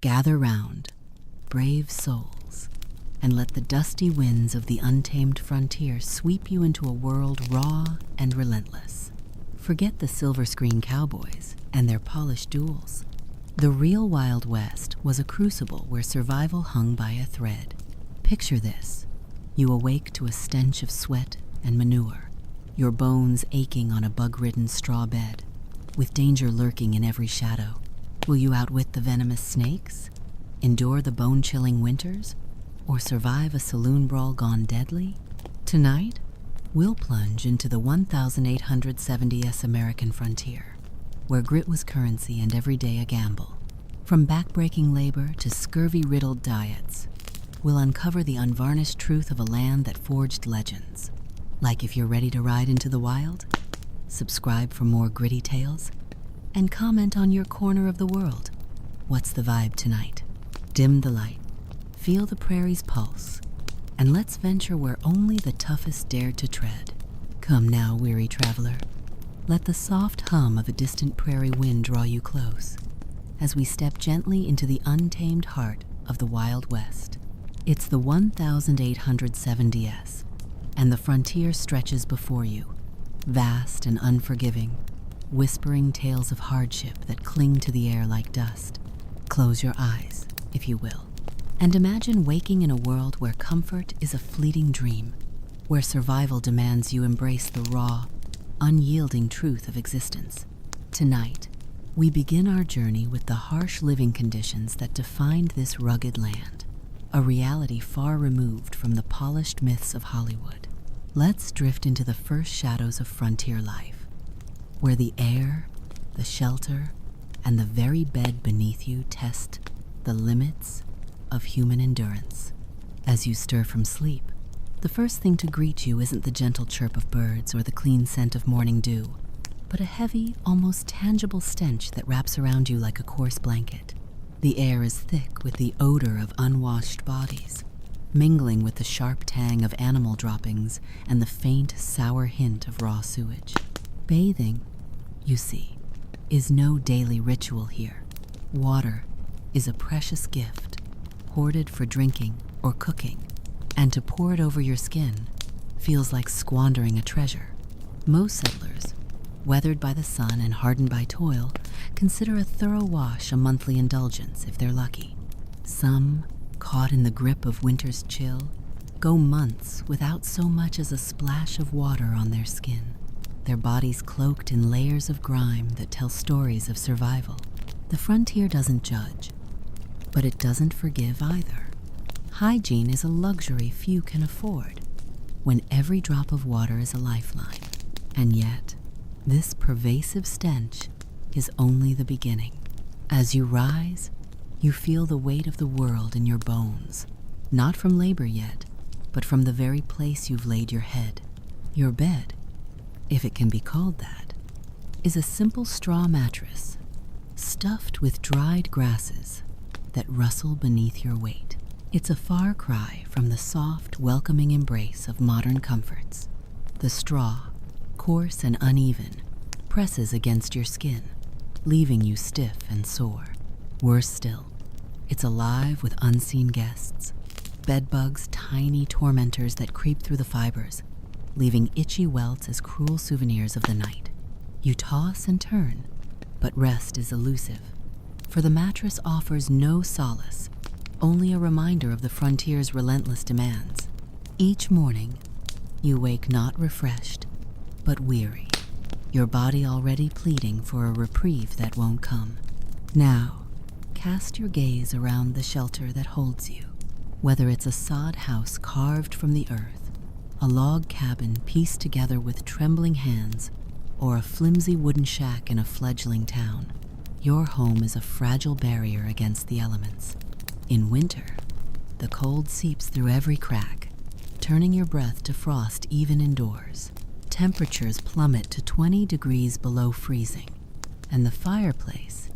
Gather round, brave souls, and let the dusty winds of the untamed frontier sweep you into a world raw and relentless. Forget the silver screen cowboys and their polished duels. The real Wild West was a crucible where survival hung by a thread. Picture this. You awake to a stench of sweat and manure, your bones aching on a bug-ridden straw bed, with danger lurking in every shadow. Will you outwit the venomous snakes, endure the bone-chilling winters, or survive a saloon brawl gone deadly? Tonight, we'll plunge into the 1870s American frontier, where grit was currency and every day a gamble. From backbreaking labor to scurvy-riddled diets, we'll uncover the unvarnished truth of a land that forged legends. Like if you're ready to ride into the wild, subscribe for more gritty tales, and comment on your corner of the world. What's the vibe tonight? Dim the light, feel the prairie's pulse, and let's venture where only the toughest dared to tread. Come now, weary traveler. Let the soft hum of a distant prairie wind draw you close as we step gently into the untamed heart of the Wild West. It's the 1870s, and the frontier stretches before you, vast and unforgiving, whispering tales of hardship that cling to the air like dust. Close your eyes, if you will, and imagine waking in a world where comfort is a fleeting dream, where survival demands you embrace the raw, unyielding truth of existence. Tonight, we begin our journey with the harsh living conditions that defined this rugged land, a reality far removed from the polished myths of Hollywood. Let's drift into the first shadows of frontier life, where the air, the shelter, and the very bed beneath you test the limits of human endurance. As you stir from sleep, the first thing to greet you isn't the gentle chirp of birds or the clean scent of morning dew, but a heavy, almost tangible stench that wraps around you like a coarse blanket. The air is thick with the odor of unwashed bodies, mingling with the sharp tang of animal droppings and the faint, sour hint of raw sewage. Bathing, you see, is no daily ritual here. Water is a precious gift, hoarded for drinking or cooking, and to pour it over your skin feels like squandering a treasure. Most settlers, weathered by the sun and hardened by toil, consider a thorough wash a monthly indulgence if they're lucky. Some, caught in the grip of winter's chill, go months without so much as a splash of water on their skin, their bodies cloaked in layers of grime that tell stories of survival. The frontier doesn't judge, but it doesn't forgive either. Hygiene is a luxury few can afford, when every drop of water is a lifeline. And yet, this pervasive stench is only the beginning. As you rise, you feel the weight of the world in your bones, not from labor yet, but from the very place you've laid your head. Your bed, if it can be called that, is a simple straw mattress, stuffed with dried grasses that rustle beneath your weight. It's a far cry from the soft, welcoming embrace of modern comforts. The straw, coarse and uneven, presses against your skin, leaving you stiff and sore. Worse still, it's alive with unseen guests, bedbugs, tiny tormentors that creep through the fibers, leaving itchy welts as cruel souvenirs of the night. You toss and turn, but rest is elusive, for the mattress offers no solace, only a reminder of the frontier's relentless demands. Each morning, you wake not refreshed, but weary, your body already pleading for a reprieve that won't come. Now, cast your gaze around the shelter that holds you, whether it's a sod house carved from the earth, a log cabin pieced together with trembling hands, or a flimsy wooden shack in a fledgling town. Your home is a fragile barrier against the elements. In winter, the cold seeps through every crack, turning your breath to frost even indoors. Temperatures plummet to 20 degrees below freezing, and the fireplace,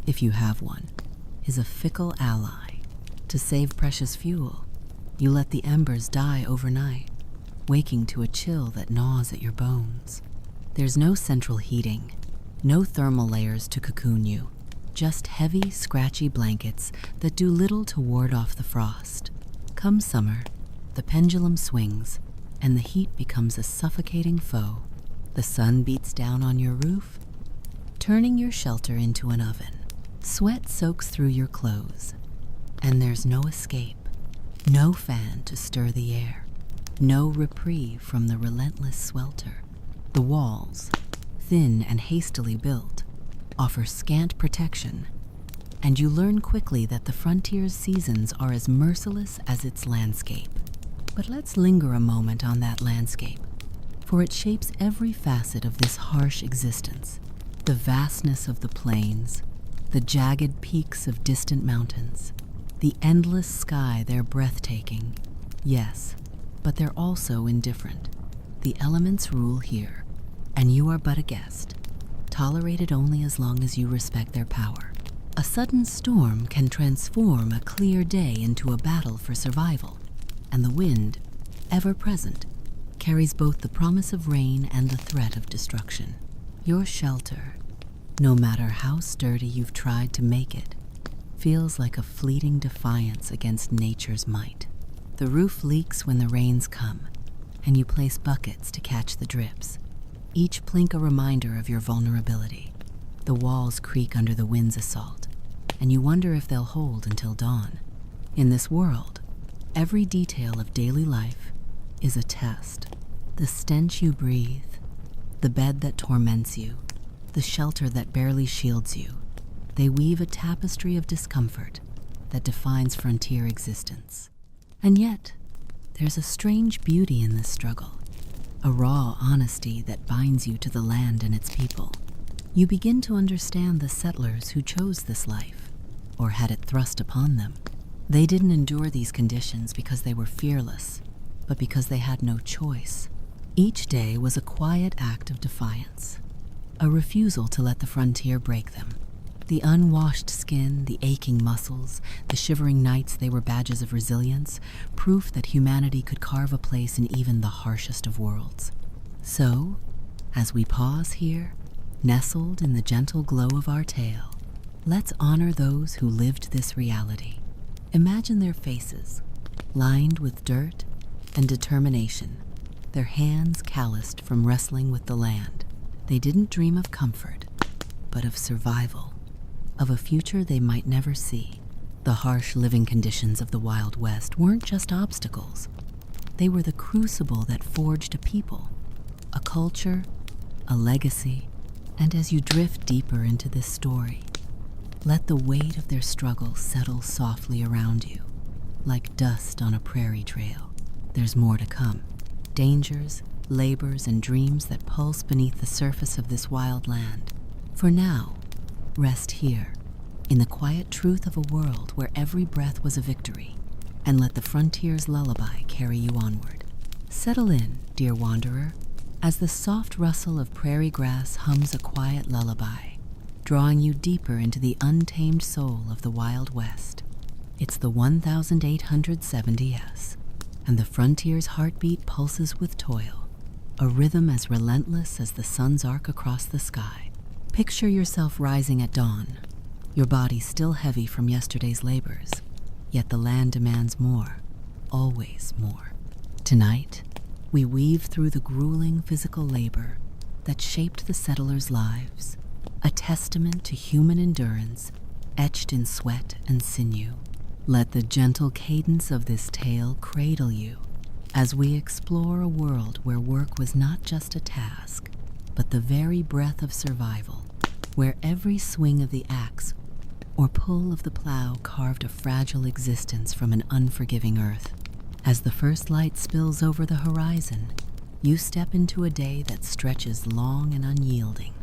if you have one, is a fickle ally. To save precious fuel, you let the embers die overnight, waking to a chill that gnaws at your bones. There's no central heating, no thermal layers to cocoon you, just heavy, scratchy blankets that do little to ward off the frost. Come summer, the pendulum swings, and the heat becomes a suffocating foe. The sun beats down on your roof, turning your shelter into an oven. Sweat soaks through your clothes, and there's no escape, no fan to stir the air, no reprieve from the relentless swelter. The walls, thin and hastily built, offer scant protection, and you learn quickly that the frontier's seasons are as merciless as its landscape. But let's linger a moment on that landscape, for it shapes every facet of this harsh existence. The vastness of the plains, the jagged peaks of distant mountains, the endless sky, they're breathtaking. Yes, but they're also indifferent. The elements rule here, and you are but a guest, tolerated only as long as you respect their power. A sudden storm can transform a clear day into a battle for survival, and the wind, ever present, carries both the promise of rain and the threat of destruction. Your shelter, no matter how sturdy you've tried to make it, feels like a fleeting defiance against nature's might. The roof leaks when the rains come, and you place buckets to catch the drips, each plink a reminder of your vulnerability. The walls creak under the wind's assault, and you wonder if they'll hold until dawn. In this world, every detail of daily life is a test. The stench you breathe, the bed that torments you, the shelter that barely shields you, they weave a tapestry of discomfort that defines frontier existence. And yet, there's a strange beauty in this struggle, a raw honesty that binds you to the land and its people. You begin to understand the settlers who chose this life, or had it thrust upon them. They didn't endure these conditions because they were fearless, but because they had no choice. Each day was a quiet act of defiance, a refusal to let the frontier break them. The unwashed skin, the aching muscles, the shivering nights, they were badges of resilience, proof that humanity could carve a place in even the harshest of worlds. So, as we pause here, nestled in the gentle glow of our tale, let's honor those who lived this reality. Imagine their faces, lined with dirt and determination, their hands calloused from wrestling with the land. They didn't dream of comfort, but of survival, of a future they might never see. The harsh living conditions of the Wild West weren't just obstacles. They were the crucible that forged a people, a culture, a legacy. And as you drift deeper into this story, let the weight of their struggle settle softly around you, like dust on a prairie trail. There's more to come. Dangers, labors, and dreams that pulse beneath the surface of this wild land. For now, rest here, in the quiet truth of a world where every breath was a victory, and let the frontier's lullaby carry you onward. Settle in, dear wanderer, as the soft rustle of prairie grass hums a quiet lullaby, drawing you deeper into the untamed soul of the Wild West. It's the 1870s, and the frontier's heartbeat pulses with toil, a rhythm as relentless as the sun's arc across the sky. Picture yourself rising at dawn, your body still heavy from yesterday's labors, yet the land demands more, always more. Tonight, we weave through the grueling physical labor that shaped the settlers' lives, a testament to human endurance etched in sweat and sinew. Let the gentle cadence of this tale cradle you as we explore a world where work was not just a task, but the very breath of survival, where every swing of the axe or pull of the plow carved a fragile existence from an unforgiving earth. As the first light spills over the horizon, you step into a day that stretches long and unyielding.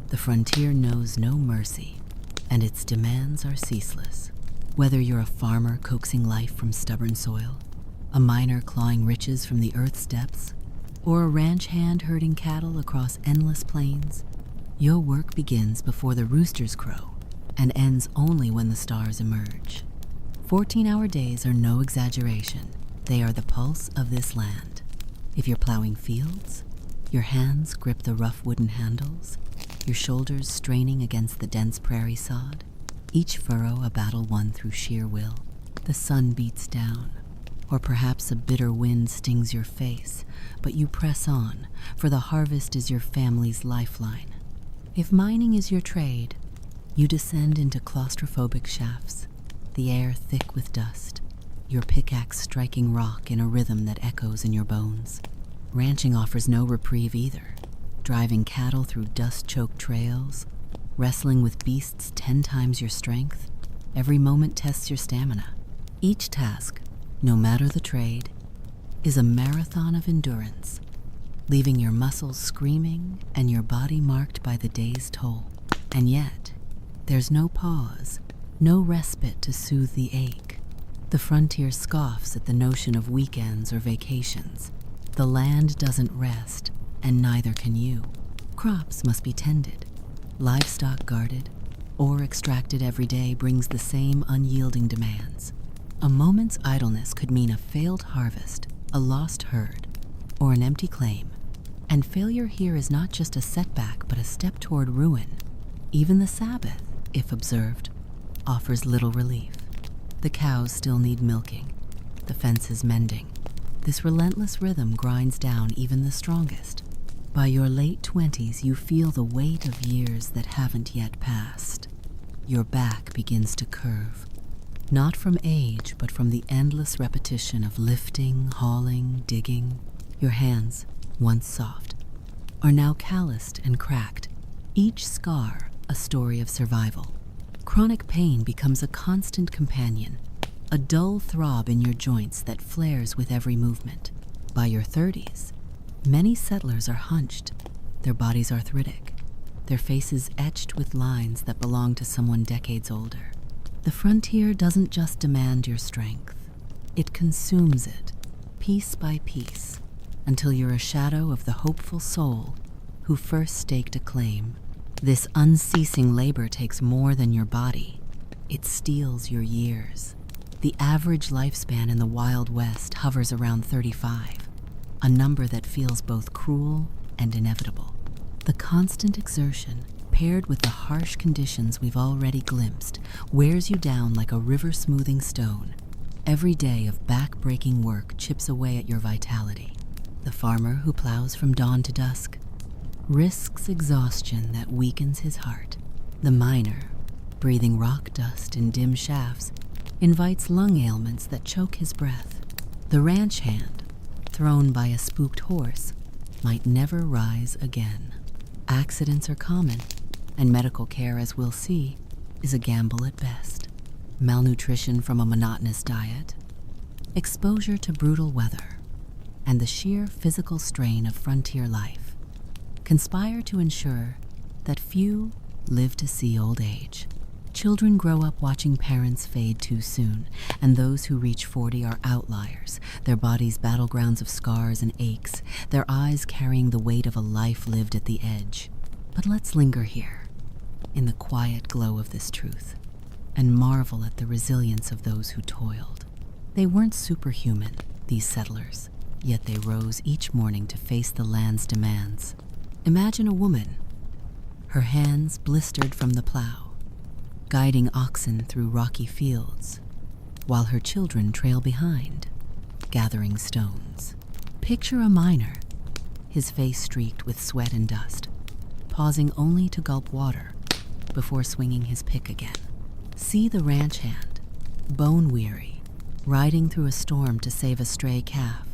The frontier knows no mercy, and its demands are ceaseless. Whether you're a farmer coaxing life from stubborn soil, a miner clawing riches from the earth's depths, or a ranch hand herding cattle across endless plains, your work begins before the roosters crow and ends only when the stars emerge. 14-hour days are no exaggeration. They are the pulse of this land. If you're plowing fields, your hands grip the rough wooden handles, your shoulders straining against the dense prairie sod. each furrow a battle won through sheer will. The sun beats down, or perhaps a bitter wind stings your face, but you press on, for the harvest is your family's lifeline. If mining is your trade, you descend into claustrophobic shafts, the air thick with dust, your pickaxe striking rock in a rhythm that echoes in your bones. Ranching offers no reprieve either, driving cattle through dust-choked trails, wrestling with beasts 10 times your strength. Every moment tests your stamina. Each task, no matter the trade, is a marathon of endurance, leaving your muscles screaming and your body marked by the day's toll. And yet, there's no pause, no respite to soothe the ache. The frontier scoffs at the notion of weekends or vacations. The land doesn't rest, and neither can you. Crops must be tended, livestock guarded, ore extracted every day brings the same unyielding demands. A moment's idleness could mean a failed harvest, a lost herd, or an empty claim. And failure here is not just a setback, but a step toward ruin. Even the Sabbath, if observed, offers little relief. The cows still need milking, the fences mending. This relentless rhythm grinds down even the strongest. By your late 20s, you feel the weight of years that haven't yet passed. Your back begins to curve, not from age, but from the endless repetition of lifting, hauling, digging. Your hands, once soft, are now calloused and cracked, each scar a story of survival. Chronic pain becomes a constant companion, a dull throb in your joints that flares with every movement. By your 30s, many settlers are hunched, their bodies arthritic, their faces etched with lines that belong to someone decades older. The frontier doesn't just demand your strength, it consumes it, piece by piece, until you're a shadow of the hopeful soul who first staked a claim. This unceasing labor takes more than your body. It steals your years. The average lifespan in the Wild West hovers around 35, a number that feels both cruel and inevitable. The constant exertion, paired with the harsh conditions we've already glimpsed, wears you down like a river-smoothing stone. Every day of back-breaking work chips away at your vitality. The farmer who plows from dawn to dusk risks exhaustion that weakens his heart. The miner, breathing rock dust in dim shafts, invites lung ailments that choke his breath. The ranch hand, thrown by a spooked horse, might never rise again. Accidents are common, and medical care, as we'll see, is a gamble at best. Malnutrition from a monotonous diet, exposure to brutal weather, and the sheer physical strain of frontier life conspire to ensure that few live to see old age. Children grow up watching parents fade too soon, and those who reach 40 are outliers, their bodies battlegrounds of scars and aches, their eyes carrying the weight of a life lived at the edge. But let's linger here, in the quiet glow of this truth, and marvel at the resilience of those who toiled. They weren't superhuman, these settlers, yet they rose each morning to face the land's demands. Imagine a woman, her hands blistered from the plow, guiding oxen through rocky fields, while her children trail behind, gathering stones. Picture a miner, his face streaked with sweat and dust, pausing only to gulp water before swinging his pick again. See the ranch hand, bone-weary, riding through a storm to save a stray calf,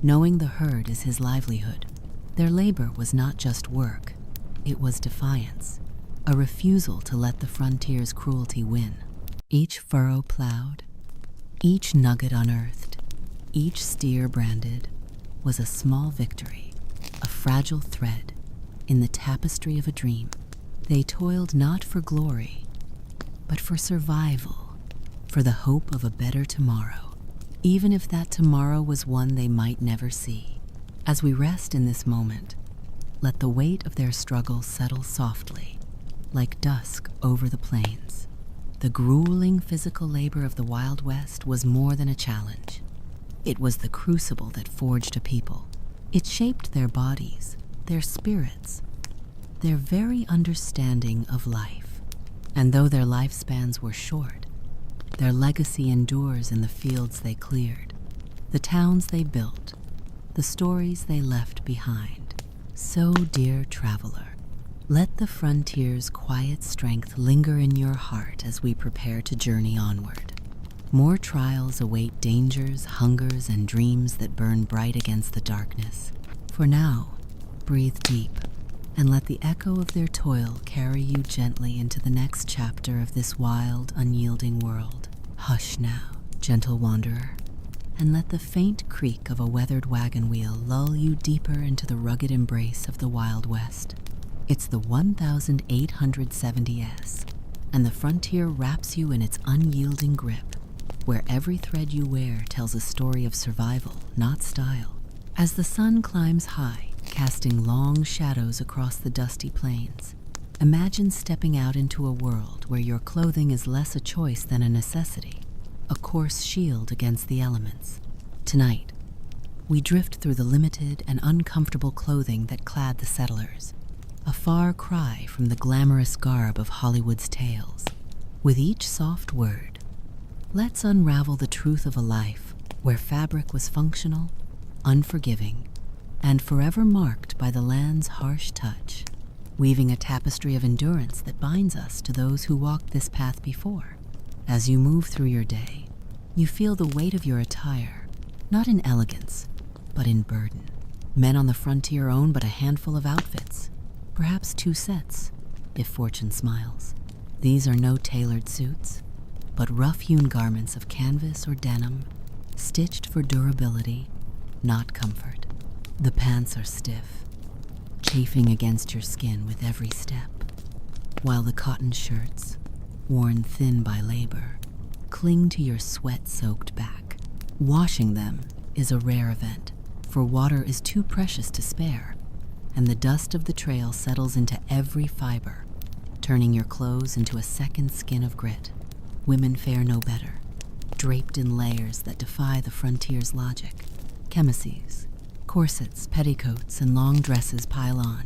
knowing the herd is his livelihood. Their labor was not just work, it was defiance, a refusal to let the frontier's cruelty win. Each furrow plowed, each nugget unearthed, each steer branded was a small victory, a fragile thread in the tapestry of a dream. They toiled not for glory, but for survival, for the hope of a better tomorrow, even if that tomorrow was one they might never see. As we rest in this moment, let the weight of their struggle settle softly, like dusk over the plains. The grueling physical labor of the Wild West was more than a challenge. It was the crucible that forged a people. It shaped their bodies, their spirits, their very understanding of life. And though their lifespans were short, their legacy endures in the fields they cleared, the towns they built, the stories they left behind. So, dear traveler, let the frontier's quiet strength linger in your heart as we prepare to journey onward. More trials await dangers, hungers, and dreams that burn bright against the darkness. For now, breathe deep and let the echo of their toil carry you gently into the next chapter of this wild, unyielding world. Hush now, gentle wanderer, and let the faint creak of a weathered wagon wheel lull you deeper into the rugged embrace of the Wild West. It's the 1870s, and the frontier wraps you in its unyielding grip, where every thread you wear tells a story of survival, not style. As the sun climbs high, casting long shadows across the dusty plains, imagine stepping out into a world where your clothing is less a choice than a necessity, a coarse shield against the elements. Tonight, we drift through the limited and uncomfortable clothing that clad the settlers, a far cry from the glamorous garb of Hollywood's tales. With each soft word, let's unravel the truth of a life where fabric was functional, unforgiving, and forever marked by the land's harsh touch, weaving a tapestry of endurance that binds us to those who walked this path before. As you move through your day, you feel the weight of your attire, not in elegance, but in burden. Men on the frontier own but a handful of outfits, perhaps 2 sets, if fortune smiles. These are no tailored suits, but rough-hewn garments of canvas or denim, stitched for durability, not comfort. The pants are stiff, chafing against your skin with every step, while the cotton shirts, worn thin by labor, cling to your sweat-soaked back. Washing them is a rare event, for water is too precious to spare, and the dust of the trail settles into every fiber, turning your clothes into a second skin of grit. Women fare no better, draped in layers that defy the frontier's logic. Chemises, corsets, petticoats, and long dresses pile on,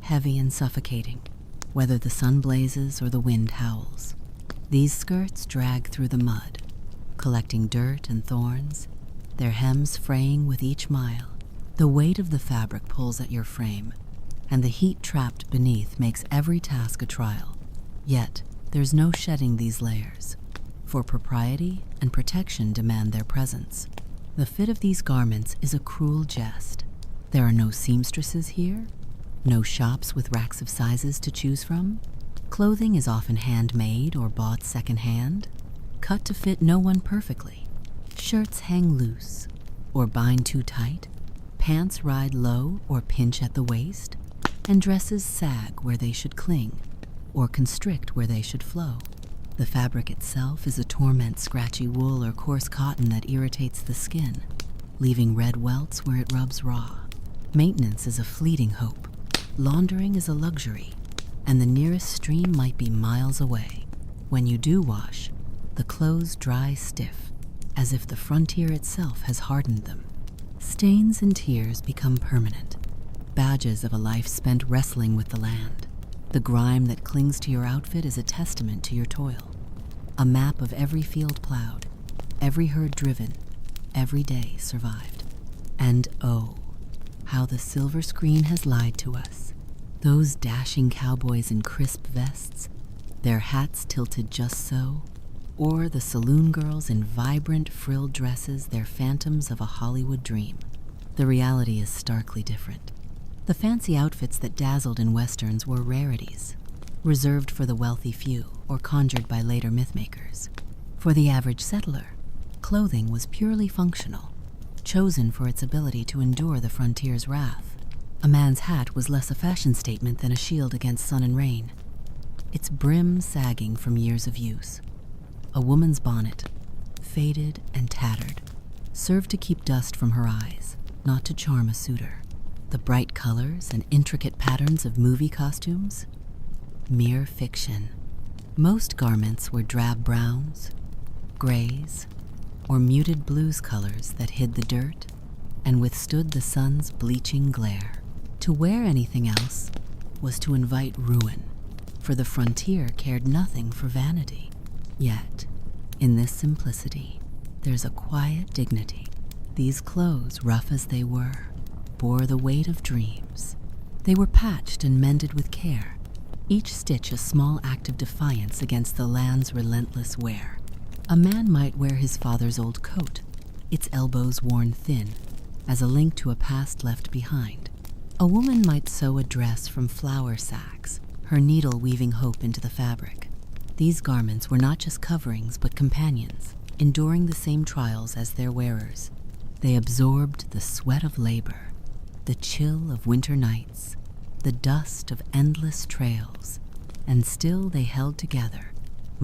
heavy and suffocating, whether the sun blazes or the wind howls. These skirts drag through the mud, collecting dirt and thorns, their hems fraying with each mile. The weight of the fabric pulls at your frame, and the heat trapped beneath makes every task a trial. Yet, there's no shedding these layers, for propriety and protection demand their presence. The fit of these garments is a cruel jest. There are no seamstresses here, no shops with racks of sizes to choose from. Clothing is often handmade or bought secondhand, cut to fit no one perfectly. Shirts hang loose or bind too tight, pants ride low or pinch at the waist, and dresses sag where they should cling or constrict where they should flow. The fabric itself is a torment, scratchy wool or coarse cotton that irritates the skin, leaving red welts where it rubs raw. Maintenance is a fleeting hope. Laundering is a luxury, and the nearest stream might be miles away. When you do wash, the clothes dry stiff, as if the frontier itself has hardened them. Stains and tears become permanent, badges of a life spent wrestling with the land. The grime that clings to your outfit is a testament to your toil, a map of every field plowed, every herd driven, every day survived. And oh, how the silver screen has lied to us. Those dashing cowboys in crisp vests, their hats tilted just so, or the saloon girls in vibrant frilled dresses, they're phantoms of a Hollywood dream. The reality is starkly different. The fancy outfits that dazzled in westerns were rarities, reserved for the wealthy few or conjured by later mythmakers. For the average settler, clothing was purely functional, chosen for its ability to endure the frontier's wrath. A man's hat was less a fashion statement than a shield against sun and rain, its brim sagging from years of use. A woman's bonnet, faded and tattered, served to keep dust from her eyes, not to charm a suitor. The bright colors and intricate patterns of movie costumes? Mere fiction. Most garments were drab browns, grays, or muted blues colors that hid the dirt and withstood the sun's bleaching glare. To wear anything else was to invite ruin, for the frontier cared nothing for vanity. Yet, in this simplicity, there's a quiet dignity. These clothes, rough as they were, bore the weight of dreams. They were patched and mended with care, each stitch a small act of defiance against the land's relentless wear. A man might wear his father's old coat, its elbows worn thin, as a link to a past left behind. A woman might sew a dress from flour sacks, her needle weaving hope into the fabric. These garments were not just coverings but companions, enduring the same trials as their wearers. They absorbed the sweat of labor, the chill of winter nights, the dust of endless trails, and still they held together,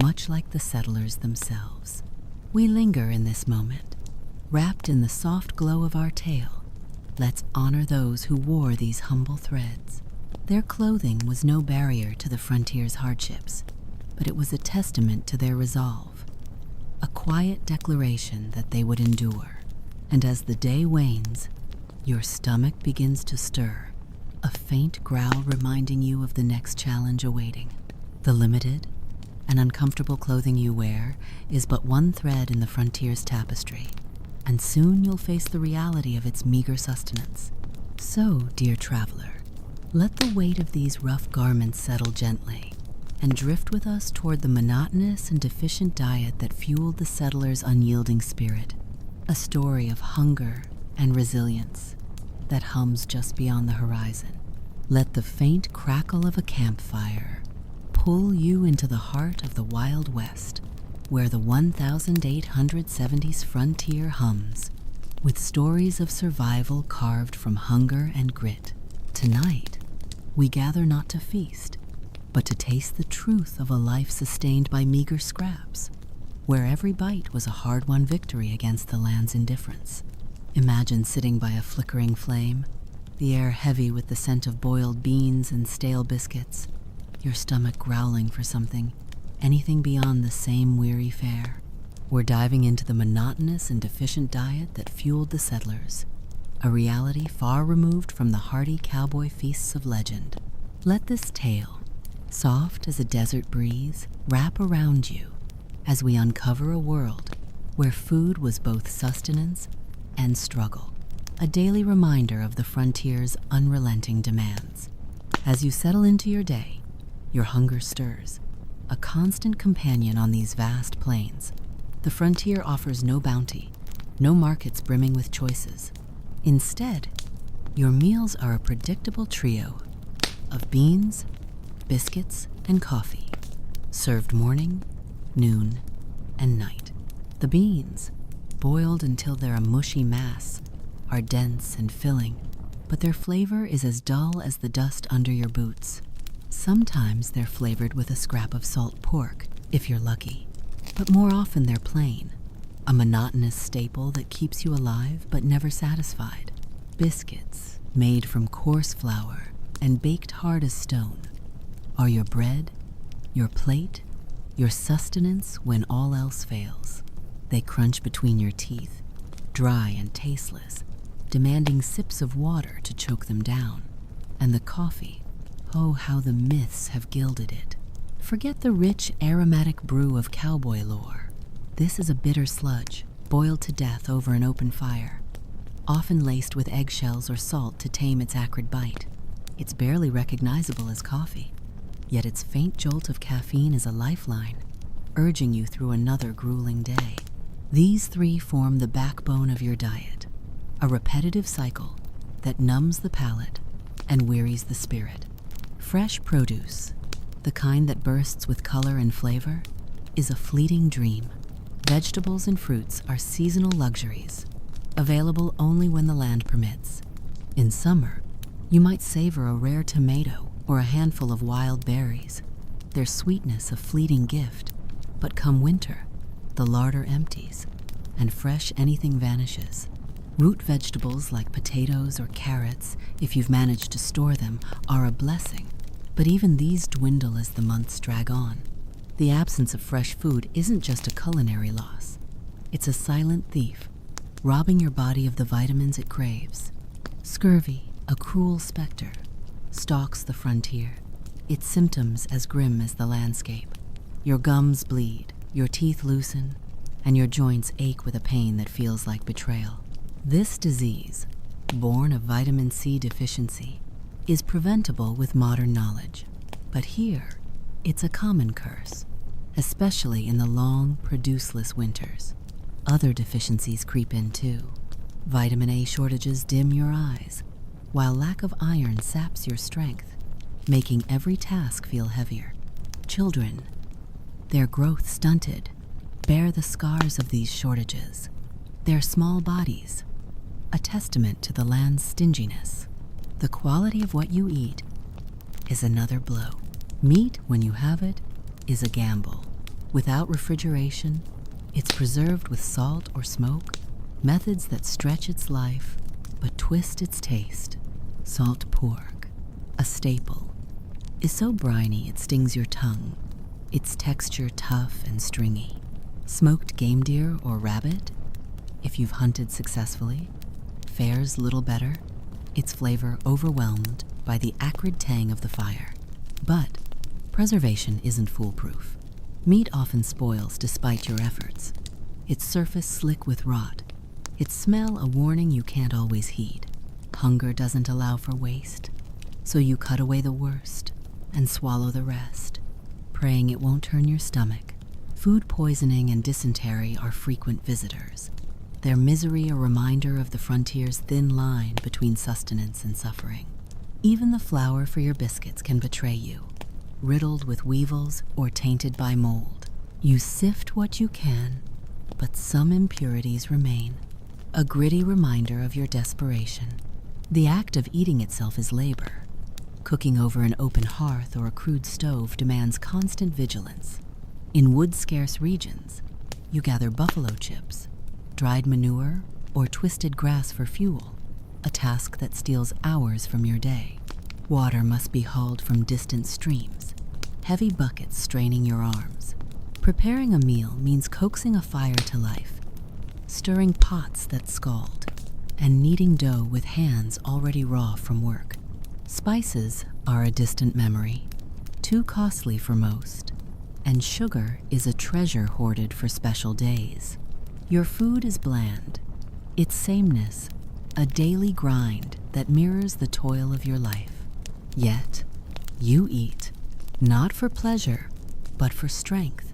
much like the settlers themselves. We linger in this moment, wrapped in the soft glow of our tale. Let's honor those who wore these humble threads. Their clothing was no barrier to the frontier's hardships, but it was a testament to their resolve, a quiet declaration that they would endure. And as the day wanes, your stomach begins to stir, a faint growl reminding you of the next challenge awaiting. The limited and uncomfortable clothing you wear is but one thread in the frontier's tapestry, and soon you'll face the reality of its meager sustenance. So, dear traveler, let the weight of these rough garments settle gently, and drift with us toward the monotonous and deficient diet that fueled the settler's unyielding spirit, a story of hunger and resilience that hums just beyond the horizon. Let the faint crackle of a campfire pull you into the heart of the Wild West, where the 1870s frontier hums, with stories of survival carved from hunger and grit. Tonight, we gather not to feast, but to taste the truth of a life sustained by meager scraps, where every bite was a hard-won victory against the land's indifference. Imagine sitting by a flickering flame, the air heavy with the scent of boiled beans and stale biscuits, your stomach growling for something, anything beyond the same weary fare. We're diving into the monotonous and deficient diet that fueled the settlers, a reality far removed from the hearty cowboy feasts of legend. Let this tale, soft as a desert breeze, wrap around you as we uncover a world where food was both sustenance and struggle, a daily reminder of the frontier's unrelenting demands. As you settle into your day, your hunger stirs, a constant companion on these vast plains. The frontier offers no bounty, no markets brimming with choices. Instead, your meals are a predictable trio of beans, biscuits, and coffee, served morning, noon, and night. The beans, boiled until they're a mushy mass, are dense and filling, but their flavor is as dull as the dust under your boots. Sometimes they're flavored with a scrap of salt pork, if you're lucky, but more often they're plain, a monotonous staple that keeps you alive but never satisfied. Biscuits, made from coarse flour and baked hard as stone, are your bread, your plate, your sustenance when all else fails. They crunch between your teeth, dry and tasteless, demanding sips of water to choke them down. And the coffee, oh, how the myths have gilded it. Forget the rich, aromatic brew of cowboy lore. This is a bitter sludge, boiled to death over an open fire, often laced with eggshells or salt to tame its acrid bite. It's barely recognizable as coffee, yet its faint jolt of caffeine is a lifeline, urging you through another grueling day. These three form the backbone of your diet, a repetitive cycle that numbs the palate and wearies the spirit. Fresh produce, the kind that bursts with color and flavor, is a fleeting dream. Vegetables and fruits are seasonal luxuries, available only when the land permits. In summer, you might savor a rare tomato or a handful of wild berries, their sweetness a fleeting gift. But come winter, the larder empties, and fresh anything vanishes. Root vegetables like potatoes or carrots, if you've managed to store them, are a blessing, but even these dwindle as the months drag on. The absence of fresh food isn't just a culinary loss. It's a silent thief, robbing your body of the vitamins it craves. Scurvy, a cruel specter, stalks the frontier, its symptoms as grim as the landscape. Your gums bleed, your teeth loosen, and your joints ache with a pain that feels like betrayal. This disease, born of vitamin C deficiency, is preventable with modern knowledge. But here, it's a common curse, especially in the long, produceless winters. Other deficiencies creep in too. Vitamin A shortages dim your eyes, while lack of iron saps your strength, making every task feel heavier. Children, their growth stunted, bear the scars of these shortages. Their small bodies, a testament to the land's stinginess. The quality of what you eat is another blow. Meat, when you have it, is a gamble. Without refrigeration, it's preserved with salt or smoke, methods that stretch its life but twist its taste. Salt pork, a staple, is so briny it stings your tongue, its texture tough and stringy. Smoked game deer or rabbit, if you've hunted successfully, fares little better, its flavor overwhelmed by the acrid tang of the fire. But preservation isn't foolproof. Meat often spoils despite your efforts, its surface slick with rot, its smell a warning you can't always heed. Hunger doesn't allow for waste, so you cut away the worst and swallow the rest, praying it won't turn your stomach. Food poisoning and dysentery are frequent visitors, their misery a reminder of the frontier's thin line between sustenance and suffering. Even the flour for your biscuits can betray you, riddled with weevils or tainted by mold. You sift what you can, but some impurities remain, a gritty reminder of your desperation. The act of eating itself is labor. Cooking over an open hearth or a crude stove demands constant vigilance. In wood-scarce regions, you gather buffalo chips, dried manure, or twisted grass for fuel, a task that steals hours from your day. Water must be hauled from distant streams, heavy buckets straining your arms. Preparing a meal means coaxing a fire to life, stirring pots that scald, and kneading dough with hands already raw from work. Spices are a distant memory, too costly for most, and sugar is a treasure hoarded for special days. Your food is bland, its sameness a daily grind that mirrors the toil of your life. Yet, you eat, not for pleasure, but for strength.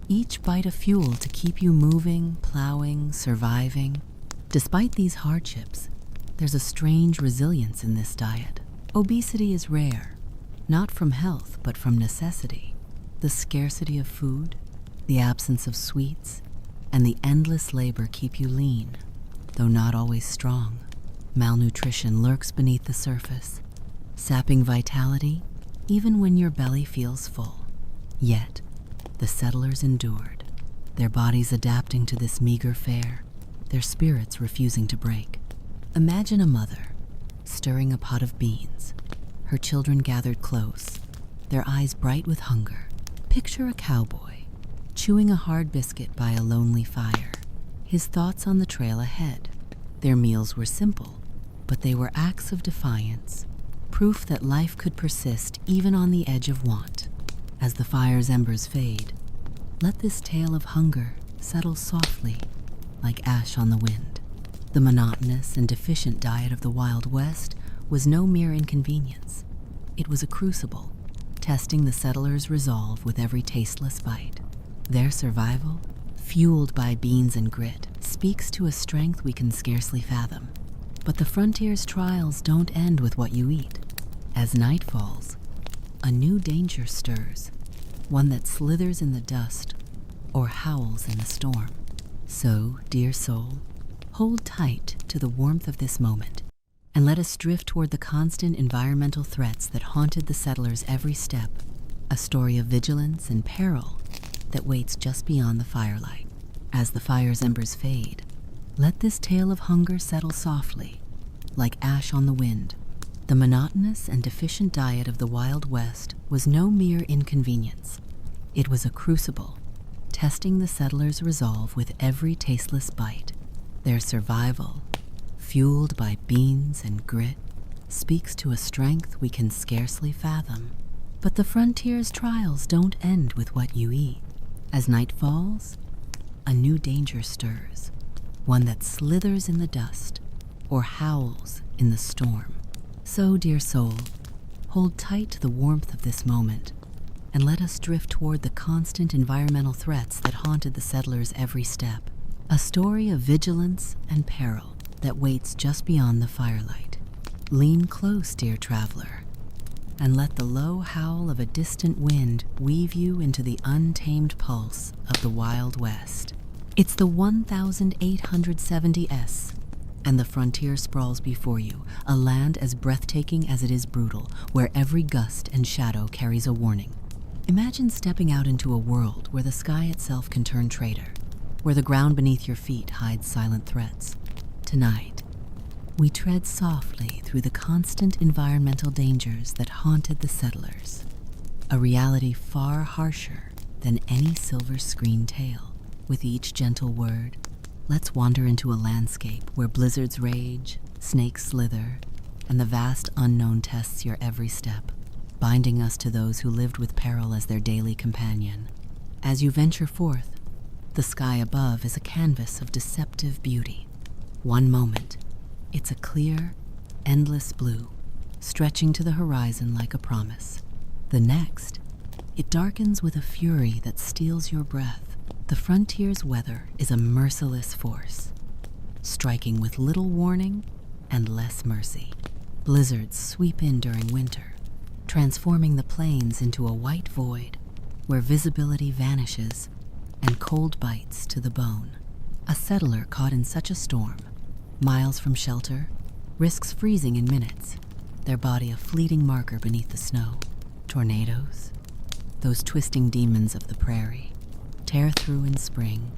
Each bite a fuel to keep you moving, plowing, surviving. Despite these hardships, there's a strange resilience in this diet. Obesity is rare, not from health, but from necessity. The scarcity of food, the absence of sweets, and the endless labor keep you lean, though not always strong. Malnutrition lurks beneath the surface, sapping vitality even when your belly feels full. Yet, the settlers endured, their bodies adapting to this meager fare, their spirits refusing to break. Imagine a mother stirring a pot of beans, her children gathered close, their eyes bright with hunger. Picture a cowboy chewing a hard biscuit by a lonely fire, his thoughts on the trail ahead. Their meals were simple, but they were acts of defiance, proof that life could persist even on the edge of want. As the fire's embers fade, let this tale of hunger settle softly, like ash on the wind. The monotonous and deficient diet of the Wild West was no mere inconvenience. It was a crucible, testing the settlers' resolve with every tasteless bite. Their survival, fueled by beans and grit, speaks to a strength we can scarcely fathom. But the frontier's trials don't end with what you eat. As night falls, a new danger stirs, one that slithers in the dust or howls in the storm. So, dear soul, hold tight to the warmth of this moment, and let us drift toward the constant environmental threats that haunted the settlers' every step, a story of vigilance and peril that waits just beyond the firelight. As the fire's embers fade, let this tale of hunger settle softly, like ash on the wind. The monotonous and deficient diet of the Wild West was no mere inconvenience. It was a crucible, testing the settlers' resolve with every tasteless bite. Their survival, fueled by beans and grit, speaks to a strength we can scarcely fathom. But the frontier's trials don't end with what you eat. As night falls, a new danger stirs, one that slithers in the dust or howls in the storm. So, dear soul, hold tight to the warmth of this moment and let us drift toward the constant environmental threats that haunted the settlers' every step. A story of vigilance and peril that waits just beyond the firelight. Lean close, dear traveler, and let the low howl of a distant wind weave you into the untamed pulse of the Wild West. It's the 1870s, and the frontier sprawls before you, a land as breathtaking as it is brutal, where every gust and shadow carries a warning. Imagine stepping out into a world where the sky itself can turn traitor, where the ground beneath your feet hides silent threats. Tonight, we tread softly through the constant environmental dangers that haunted the settlers, a reality far harsher than any silver screen tale. With each gentle word, let's wander into a landscape where blizzards rage, snakes slither, and the vast unknown tests your every step, binding us to those who lived with peril as their daily companion. As you venture forth, the sky above is a canvas of deceptive beauty. One moment, it's a clear, endless blue, stretching to the horizon like a promise. The next, it darkens with a fury that steals your breath. The frontier's weather is a merciless force, striking with little warning and less mercy. Blizzards sweep in during winter, transforming the plains into a white void where visibility vanishes and cold bites to the bone. A settler caught in such a storm, miles from shelter, risks freezing in minutes, their body a fleeting marker beneath the snow. Tornadoes, those twisting demons of the prairie, tear through in spring,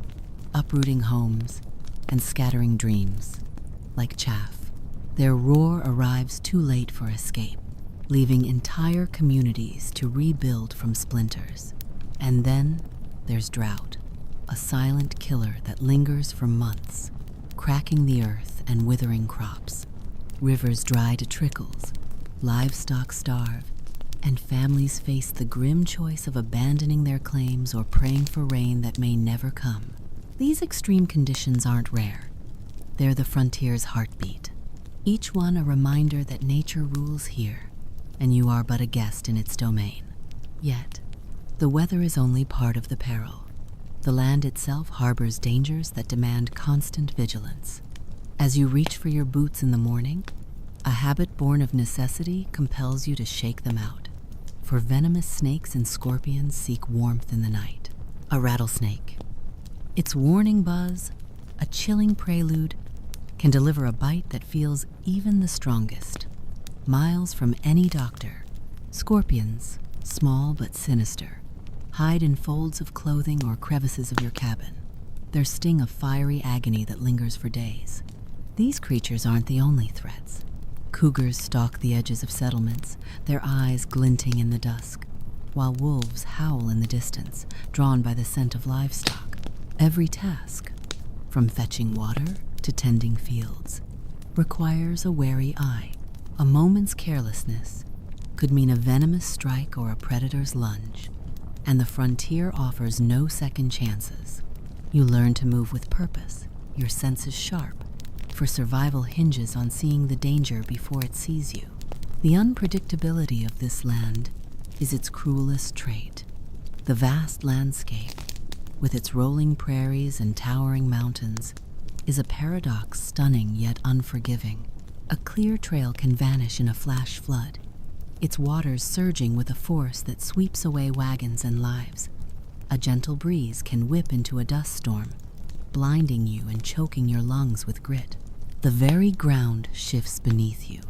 uprooting homes and scattering dreams like chaff. Their roar arrives too late for escape, leaving entire communities to rebuild from splinters. And then there's drought, a silent killer that lingers for months, cracking the earth and withering crops. Rivers dry to trickles, livestock starve, and families face the grim choice of abandoning their claims or praying for rain that may never come. These extreme conditions aren't rare. They're the frontier's heartbeat, each one a reminder that nature rules here, and you are but a guest in its domain. Yet, the weather is only part of the peril. The land itself harbors dangers that demand constant vigilance. As you reach for your boots in the morning, a habit born of necessity compels you to shake them out. For venomous snakes and scorpions seek warmth in the night. A rattlesnake, its warning buzz, a chilling prelude, can deliver a bite that feels even the strongest. Miles from any doctor, scorpions, small but sinister, hide in folds of clothing or crevices of your cabin, their sting a fiery agony that lingers for days. These creatures aren't the only threats. Cougars stalk the edges of settlements, their eyes glinting in the dusk, while wolves howl in the distance, drawn by the scent of livestock. Every task, from fetching water to tending fields, requires a wary eye. A moment's carelessness could mean a venomous strike or a predator's lunge, and the frontier offers no second chances. You learn to move with purpose, your senses sharp, for survival hinges on seeing the danger before it sees you. The unpredictability of this land is its cruelest trait. The vast landscape, with its rolling prairies and towering mountains, is a paradox stunning yet unforgiving. A clear trail can vanish in a flash flood, its waters surging with a force that sweeps away wagons and lives. A gentle breeze can whip into a dust storm, blinding you and choking your lungs with grit. The very ground shifts beneath you,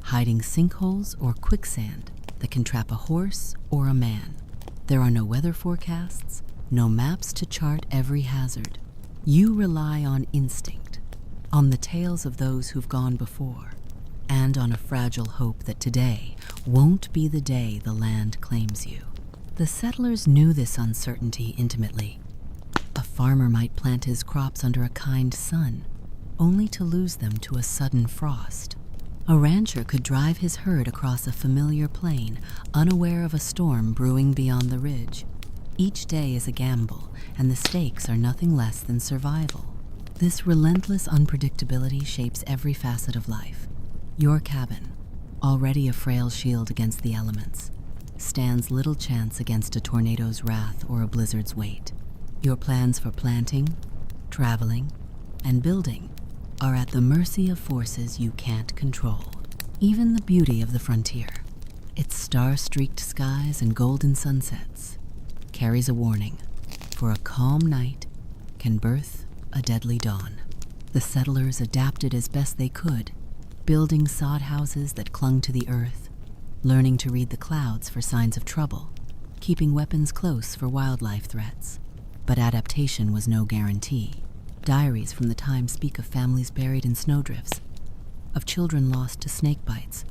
hiding sinkholes or quicksand that can trap a horse or a man. There are no weather forecasts, no maps to chart every hazard. You rely on instinct, on the tales of those who've gone before, and on a fragile hope that today won't be the day the land claims you. The settlers knew this uncertainty intimately. A farmer might plant his crops under a kind sun, only to lose them to a sudden frost. A rancher could drive his herd across a familiar plain, unaware of a storm brewing beyond the ridge. Each day is a gamble, and the stakes are nothing less than survival. This relentless unpredictability shapes every facet of life. Your cabin, already a frail shield against the elements, stands little chance against a tornado's wrath or a blizzard's weight. Your plans for planting, traveling, and building are at the mercy of forces you can't control. Even the beauty of the frontier, its star-streaked skies and golden sunsets, carries a warning, for a calm night can birth a deadly dawn. The settlers adapted as best they could, building sod houses that clung to the earth, learning to read the clouds for signs of trouble, keeping weapons close for wildlife threats. But adaptation was no guarantee. Diaries from the time speak of families buried in snowdrifts, of children lost to snake bites,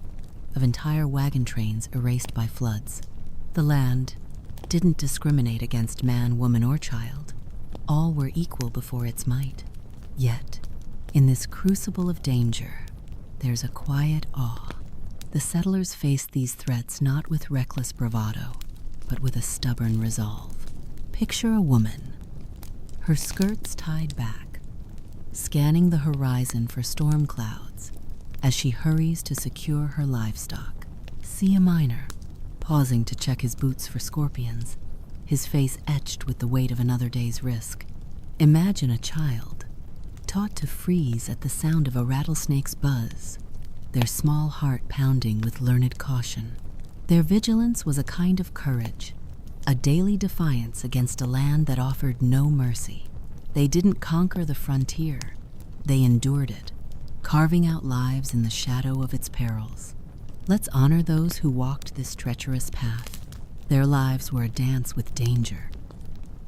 of entire wagon trains erased by floods. The land didn't discriminate against man, woman, or child. All were equal before its might. Yet, in this crucible of danger, there's a quiet awe. The settlers faced these threats not with reckless bravado, but with a stubborn resolve. Picture a woman, her skirts tied back, scanning the horizon for storm clouds as she hurries to secure her livestock. See a miner, pausing to check his boots for scorpions, his face etched with the weight of another day's risk. Imagine a child, taught to freeze at the sound of a rattlesnake's buzz, their small heart pounding with learned caution. Their vigilance was a kind of courage, a daily defiance against a land that offered no mercy. They didn't conquer the frontier, they endured it, carving out lives in the shadow of its perils. Let's honor those who walked this treacherous path. Their lives were a dance with danger,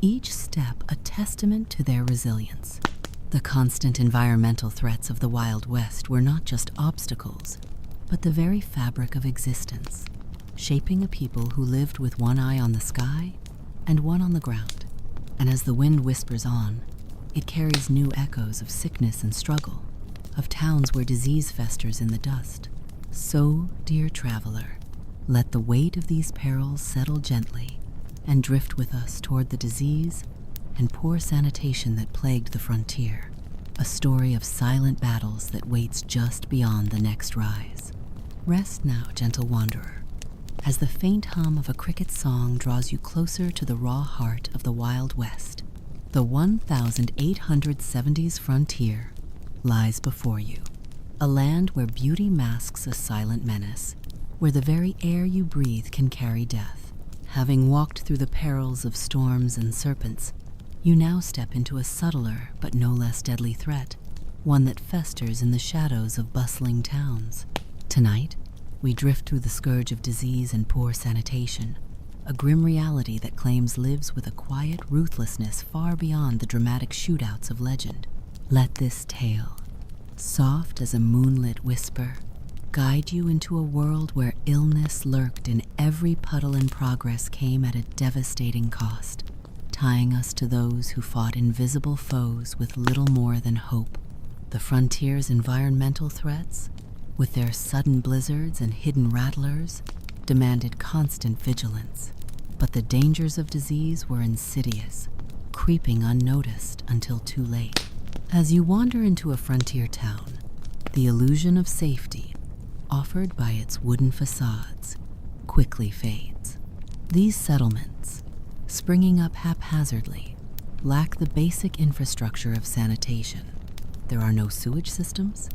each step a testament to their resilience. The constant environmental threats of the Wild West were not just obstacles, but the very fabric of existence, shaping a people who lived with one eye on the sky and one on the ground. And as the wind whispers on, it carries new echoes of sickness and struggle, of towns where disease festers in the dust. So, dear traveler, let the weight of these perils settle gently and drift with us toward the disease and poor sanitation that plagued the frontier, a story of silent battles that waits just beyond the next rise. Rest now, gentle wanderer, as the faint hum of a cricket's song draws you closer to the raw heart of the Wild West. The 1870s frontier lies before you, a land where beauty masks a silent menace, where the very air you breathe can carry death. Having walked through the perils of storms and serpents, you now step into a subtler but no less deadly threat, one that festers in the shadows of bustling towns. Tonight, we drift through the scourge of disease and poor sanitation, a grim reality that claims lives with a quiet ruthlessness far beyond the dramatic shootouts of legend. Let this tale, soft as a moonlit whisper, guide you into a world where illness lurked and every puddle and progress came at a devastating cost, tying us to those who fought invisible foes with little more than hope. The frontier's environmental threats, with their sudden blizzards and hidden rattlers, demanded constant vigilance. But the dangers of disease were insidious, creeping unnoticed until too late. As you wander into a frontier town, the illusion of safety, offered by its wooden facades, quickly fades. These settlements, springing up haphazardly, lack the basic infrastructure of sanitation. There are no sewage systems,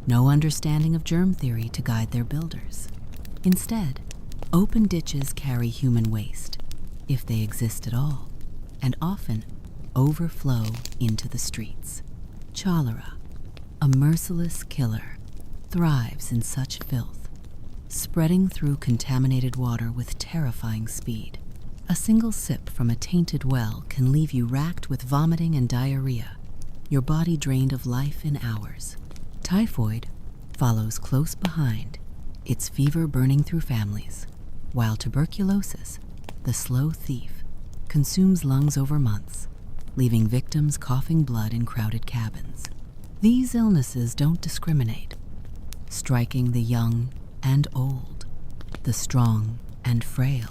no understanding of germ theory to guide their builders. Instead, open ditches carry human waste, if they exist at all, and often overflow into the streets. Cholera, a merciless killer, thrives in such filth, spreading through contaminated water with terrifying speed. A single sip from a tainted well can leave you racked with vomiting and diarrhea, your body drained of life in hours. Typhoid follows close behind, its fever burning through families, while tuberculosis, the slow thief, consumes lungs over months, leaving victims coughing blood in crowded cabins. These illnesses don't discriminate. striking the young and old, the strong and frail,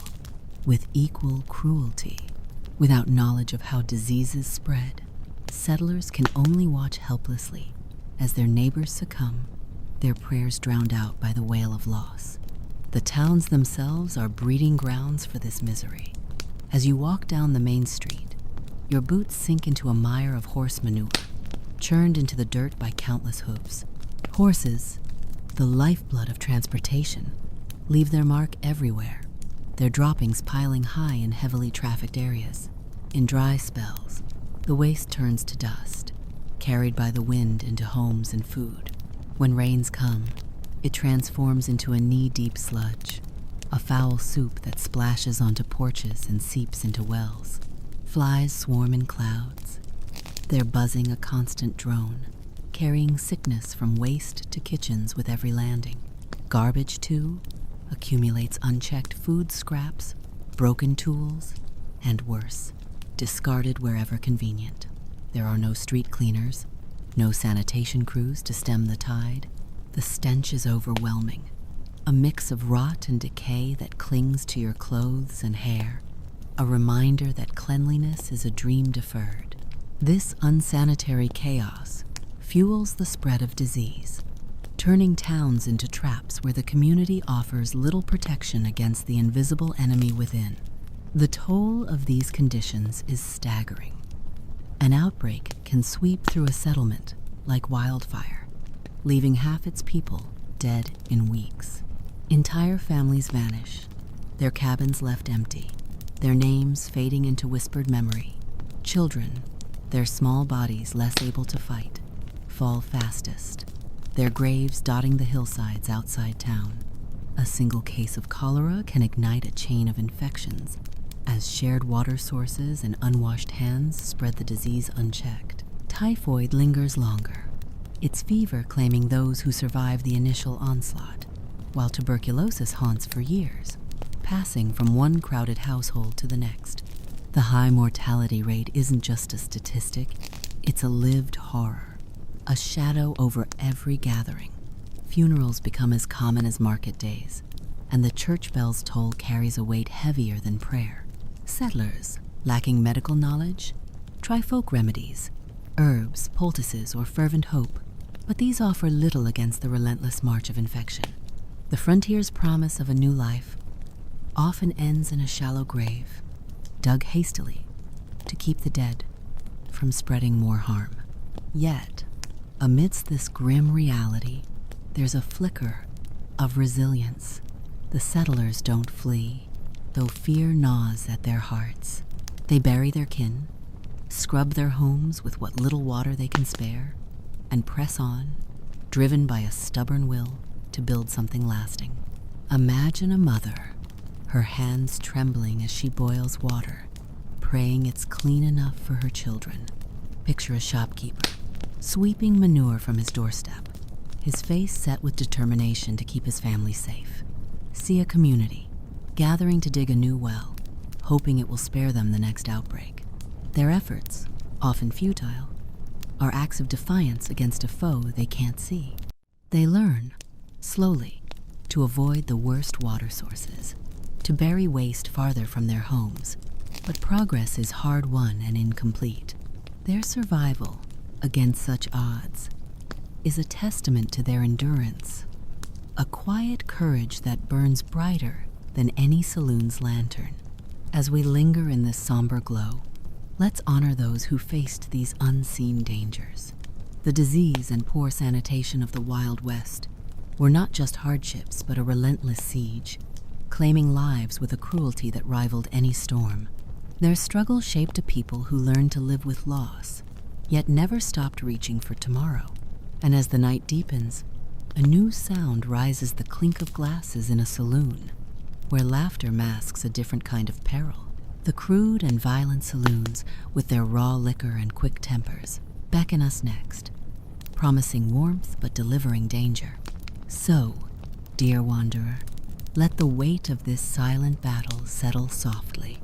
with equal cruelty. Without knowledge of how diseases spread, settlers can only watch helplessly as their neighbors succumb, their prayers drowned out by the wail of loss. The towns themselves are breeding grounds for this misery. As you walk down the main street, your boots sink into a mire of horse manure, churned into the dirt by countless hooves. Horses, the lifeblood of transportation, leave their mark everywhere, their droppings piling high in heavily trafficked areas. In dry spells, the waste turns to dust, carried by the wind into homes and food. When rains come, it transforms into a knee-deep sludge, a foul soup that splashes onto porches and seeps into wells. Flies swarm in clouds, their buzzing a constant drone, carrying sickness from waste to kitchens with every landing. Garbage, too, accumulates unchecked food scraps, broken tools, and worse, discarded wherever convenient. There are no street cleaners, no sanitation crews to stem the tide. The stench is overwhelming, a mix of rot and decay that clings to your clothes and hair, a reminder that cleanliness is a dream deferred. This unsanitary chaos fuels the spread of disease, turning towns into traps where the community offers little protection against the invisible enemy within. The toll of these conditions is staggering. An outbreak can sweep through a settlement like wildfire, leaving half its people dead in weeks. Entire families vanish, their cabins left empty, their names fading into whispered memory. Children, their small bodies less able to fight, fall fastest, their graves dotting the hillsides outside town. A single case of cholera can ignite a chain of infections, as shared water sources and unwashed hands spread the disease unchecked. Typhoid lingers longer, its fever claiming those who survive the initial onslaught, while tuberculosis haunts for years, passing from one crowded household to the next. The high mortality rate isn't just a statistic, it's a lived horror, a shadow over every gathering. Funerals become as common as market days, and the church bell's toll carries a weight heavier than prayer. Settlers, lacking medical knowledge, try folk remedies, herbs, poultices, or fervent hope, but these offer little against the relentless march of infection. The frontier's promise of a new life often ends in a shallow grave, dug hastily to keep the dead from spreading more harm. Yet, amidst this grim reality, there's a flicker of resilience. The settlers don't flee, though fear gnaws at their hearts. They bury their kin, scrub their homes with what little water they can spare, and press on, driven by a stubborn will to build something lasting. Imagine a mother, her hands trembling as she boils water, praying it's clean enough for her children. Picture a shopkeeper, sweeping manure from his doorstep, his face set with determination to keep his family safe. See a community, gathering to dig a new well, hoping it will spare them the next outbreak. Their efforts, often futile, are acts of defiance against a foe they can't see. They learn, slowly, to avoid the worst water sources, to bury waste farther from their homes. But progress is hard-won and incomplete. Their survival against such odds is a testament to their endurance, a quiet courage that burns brighter than any saloon's lantern. As we linger in this somber glow, let's honor those who faced these unseen dangers. The disease and poor sanitation of the Wild West were not just hardships, but a relentless siege, claiming lives with a cruelty that rivaled any storm. Their struggle shaped a people who learned to live with loss, yet never stopped reaching for tomorrow. And as the night deepens, a new sound rises, the clink of glasses in a saloon, where laughter masks a different kind of peril. The crude and violent saloons, with their raw liquor and quick tempers, beckon us next, promising warmth but delivering danger. So, dear wanderer, let the weight of this silent battle settle softly,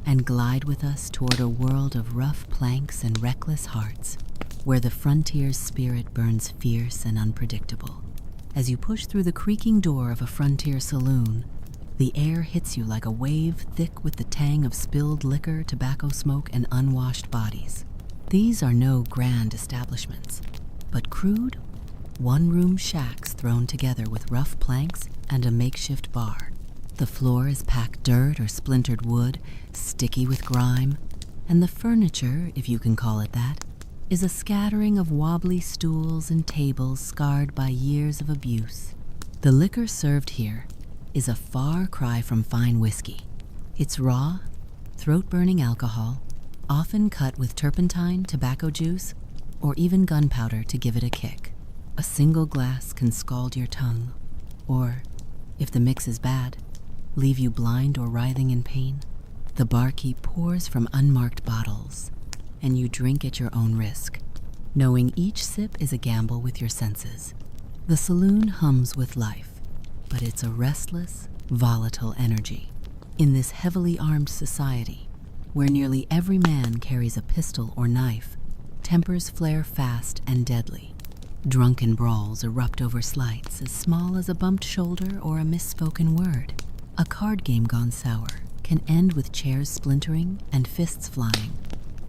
and glide with us toward a world of rough planks and reckless hearts, where the frontier's spirit burns fierce and unpredictable. As you push through the creaking door of a frontier saloon, the air hits you like a wave thick with the tang of spilled liquor, tobacco smoke, and unwashed bodies. These are no grand establishments, but crude, one-room shacks thrown together with rough planks and a makeshift bar. The floor is packed dirt or splintered wood, sticky with grime, and the furniture, if you can call it that, is a scattering of wobbly stools and tables scarred by years of abuse. The liquor served here is a far cry from fine whiskey. It's raw, throat-burning alcohol, often cut with turpentine, tobacco juice, or even gunpowder to give it a kick. A single glass can scald your tongue, or, if the mix is bad, leave you blind or writhing in pain. The barkeep pours from unmarked bottles, and you drink at your own risk, knowing each sip is a gamble with your senses. The saloon hums with life, but it's a restless, volatile energy. In this heavily armed society, where nearly every man carries a pistol or knife, tempers flare fast and deadly. Drunken brawls erupt over slights as small as a bumped shoulder or a misspoken word. A card game gone sour can end with chairs splintering and fists flying,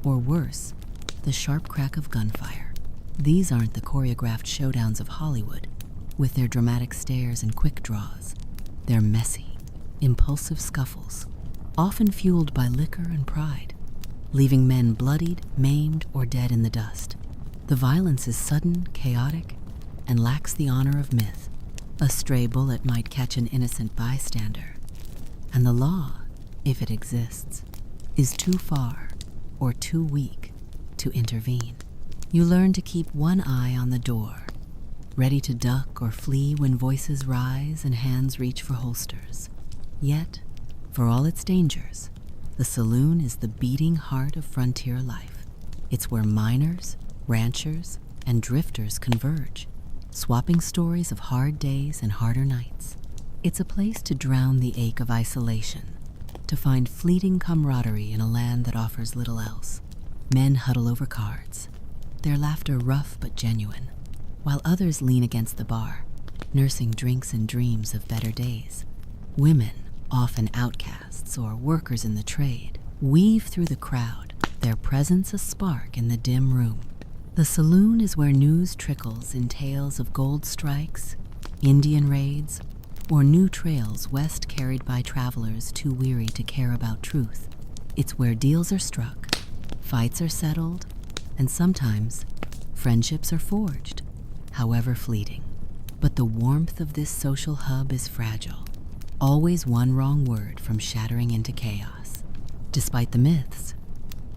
or worse, the sharp crack of gunfire. These aren't the choreographed showdowns of Hollywood, with their dramatic stares and quick draws. They're messy, impulsive scuffles, often fueled by liquor and pride, leaving men bloodied, maimed, or dead in the dust. The violence is sudden, chaotic, and lacks the honor of myth. A stray bullet might catch an innocent bystander, and the law, if it exists, is too far or too weak to intervene. You learn to keep one eye on the door, ready to duck or flee when voices rise and hands reach for holsters. Yet, for all its dangers, the saloon is the beating heart of frontier life. It's where miners, ranchers, and drifters converge, swapping stories of hard days and harder nights. It's a place to drown the ache of isolation, to find fleeting camaraderie in a land that offers little else. Men huddle over cards, their laughter rough but genuine, while others lean against the bar, nursing drinks and dreams of better days. Women, often outcasts or workers in the trade, weave through the crowd, their presence a spark in the dim room. The saloon is where news trickles in tales of gold strikes, Indian raids, or new trails west carried by travelers too weary to care about truth. It's where deals are struck, fights are settled, and sometimes friendships are forged, however fleeting. But the warmth of this social hub is fragile, always one wrong word from shattering into chaos. Despite the myths,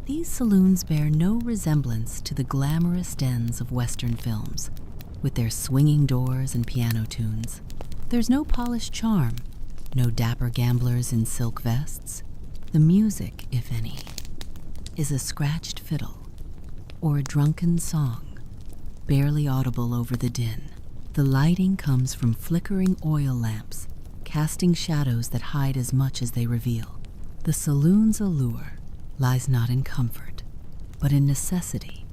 these saloons bear no resemblance to the glamorous dens of Western films, with their swinging doors and piano tunes. There's no polished charm, no dapper gamblers in silk vests. The music, if any, is a scratched fiddle or a drunken song, barely audible over the din. The lighting comes from flickering oil lamps, casting shadows that hide as much as they reveal. The saloon's allure lies not in comfort, but in necessity.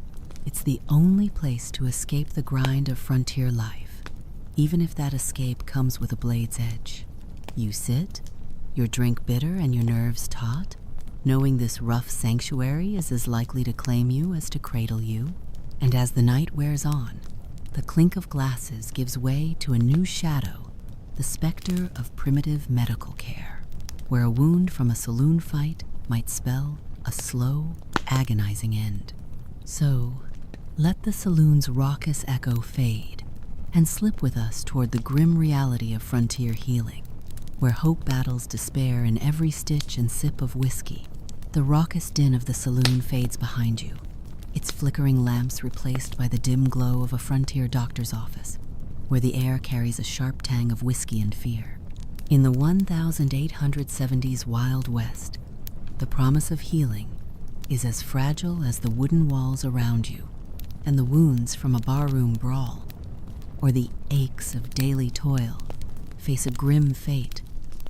It's the only place to escape the grind of frontier life, even if that escape comes with a blade's edge. You sit, your drink bitter and your nerves taut, knowing this rough sanctuary is as likely to claim you as to cradle you. And as the night wears on, the clink of glasses gives way to a new shadow, the specter of primitive medical care, where a wound from a saloon fight might spell a slow, agonizing end. So, let the saloon's raucous echo fade and slip with us toward the grim reality of frontier healing, where hope battles despair in every stitch and sip of whiskey. The raucous din of the saloon fades behind you, its flickering lamps replaced by the dim glow of a frontier doctor's office, where the air carries a sharp tang of whiskey and fear. In the 1870s Wild West, the promise of healing is as fragile as the wooden walls around you, and the wounds from a barroom brawl, or the aches of daily toil, face a grim fate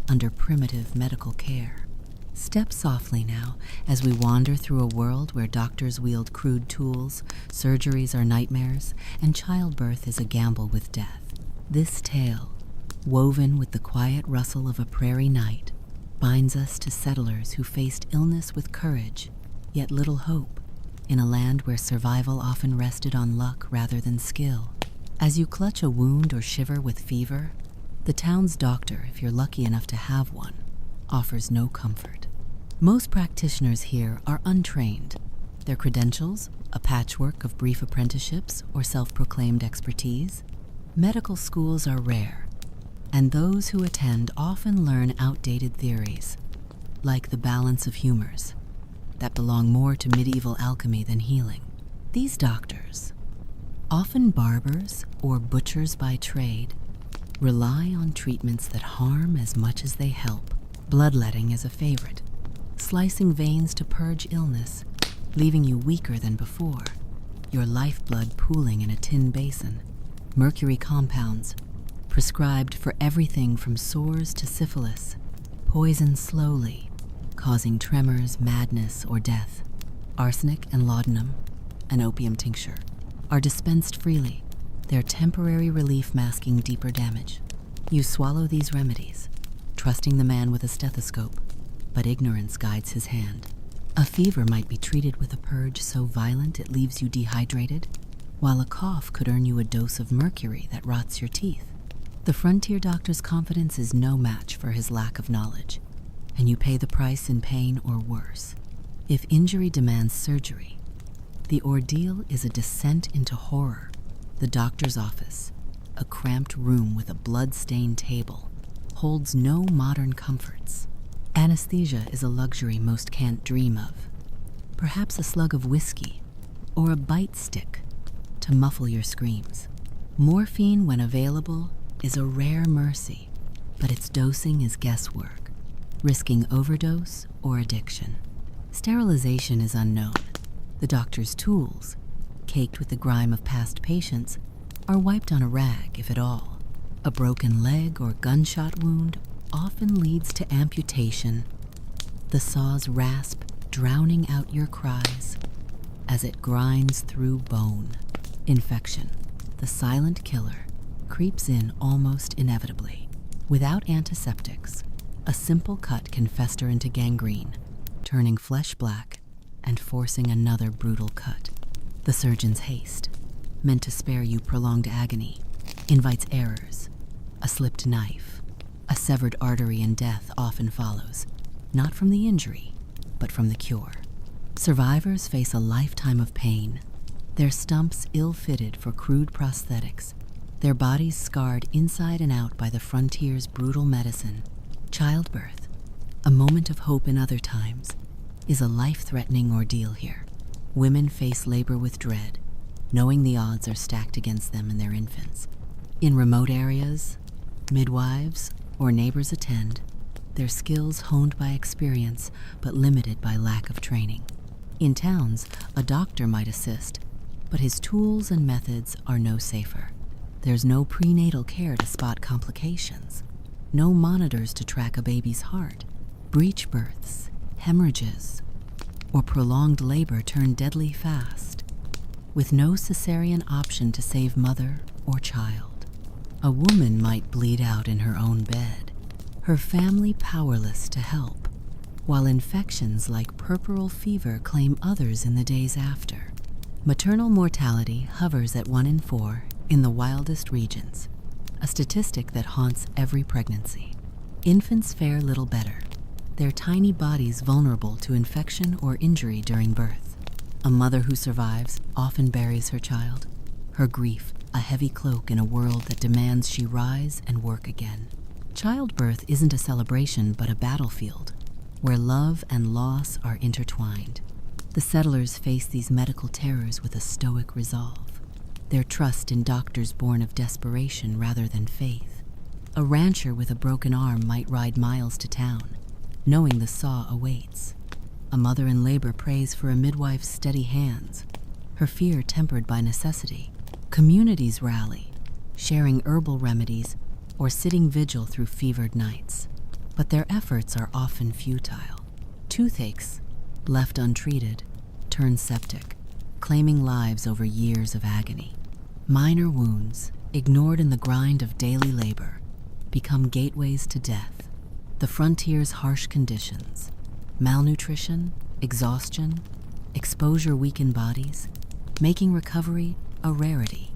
under primitive medical care. Step softly now as we wander through a world where doctors wield crude tools, surgeries are nightmares, and childbirth is a gamble with death. This tale, woven with the quiet rustle of a prairie night, binds us to settlers who faced illness with courage, yet little hope, in a land where survival often rested on luck rather than skill. As you clutch a wound or shiver with fever, the town's doctor, if you're lucky enough to have one, offers no comfort. Most practitioners here are untrained. Their credentials, a patchwork of brief apprenticeships or self-proclaimed expertise. Medical schools are rare, and those who attend often learn outdated theories, like the balance of humors, that belong more to medieval alchemy than healing. These doctors, often barbers or butchers by trade, rely on treatments that harm as much as they help. Bloodletting is a favorite, slicing veins to purge illness, leaving you weaker than before, your lifeblood pooling in a tin basin. Mercury compounds, prescribed for everything from sores to syphilis, poison slowly, causing tremors, madness, or death. Arsenic and laudanum, an opium tincture, are dispensed freely, their temporary relief masking deeper damage. You swallow these remedies, trusting the man with a stethoscope, but ignorance guides his hand. A fever might be treated with a purge so violent it leaves you dehydrated, while a cough could earn you a dose of mercury that rots your teeth. The frontier doctor's confidence is no match for his lack of knowledge, and you pay the price in pain or worse. If injury demands surgery, the ordeal is a descent into horror. The doctor's office, a cramped room with a blood-stained table, holds no modern comforts. Anesthesia is a luxury most can't dream of. Perhaps a slug of whiskey or a bite stick to muffle your screams. Morphine, when available, is a rare mercy, but its dosing is guesswork, risking overdose or addiction. Sterilization is unknown. The doctor's tools, caked with the grime of past patients, are wiped on a rag, if at all. A broken leg or gunshot wound often leads to amputation, the saw's rasp drowning out your cries as it grinds through bone. Infection, the silent killer, creeps in almost inevitably. Without antiseptics, a simple cut can fester into gangrene, turning flesh black and forcing another brutal cut. The surgeon's haste, meant to spare you prolonged agony, invites errors. A slipped knife, a severed artery, and death often follows, not from the injury, but from the cure. Survivors face a lifetime of pain, their stumps ill-fitted for crude prosthetics, their bodies scarred inside and out by the frontier's brutal medicine. Childbirth, a moment of hope in other times, is a life-threatening ordeal here. Women face labor with dread, knowing the odds are stacked against them and their infants. In remote areas, midwives or neighbors attend, their skills honed by experience but limited by lack of training. In towns, a doctor might assist, but his tools and methods are no safer. There's no prenatal care to spot complications, no monitors to track a baby's heart. Breech births, hemorrhages, or prolonged labor turn deadly fast, with no cesarean option to save mother or child. A woman might bleed out in her own bed, her family powerless to help, while infections like puerperal fever claim others in the days after. Maternal mortality hovers at 1 in 4 in the wildest regions, a statistic that haunts every pregnancy. Infants fare little better, their tiny bodies vulnerable to infection or injury during birth. A mother who survives often buries her child, her grief a heavy cloak in a world that demands she rise and work again. Childbirth isn't a celebration but a battlefield, where love and loss are intertwined. The settlers face these medical terrors with a stoic resolve, their trust in doctors born of desperation rather than faith. A rancher with a broken arm might ride miles to town, knowing the saw awaits. A mother in labor prays for a midwife's steady hands, her fear tempered by necessity. Communities rally, sharing herbal remedies or sitting vigil through fevered nights, but their efforts are often futile. Toothaches, left untreated, turn septic, claiming lives over years of agony. Minor wounds, ignored in the grind of daily labor, become gateways to death. The frontier's harsh conditions, malnutrition, exhaustion, exposure weaken bodies, making recovery a rarity.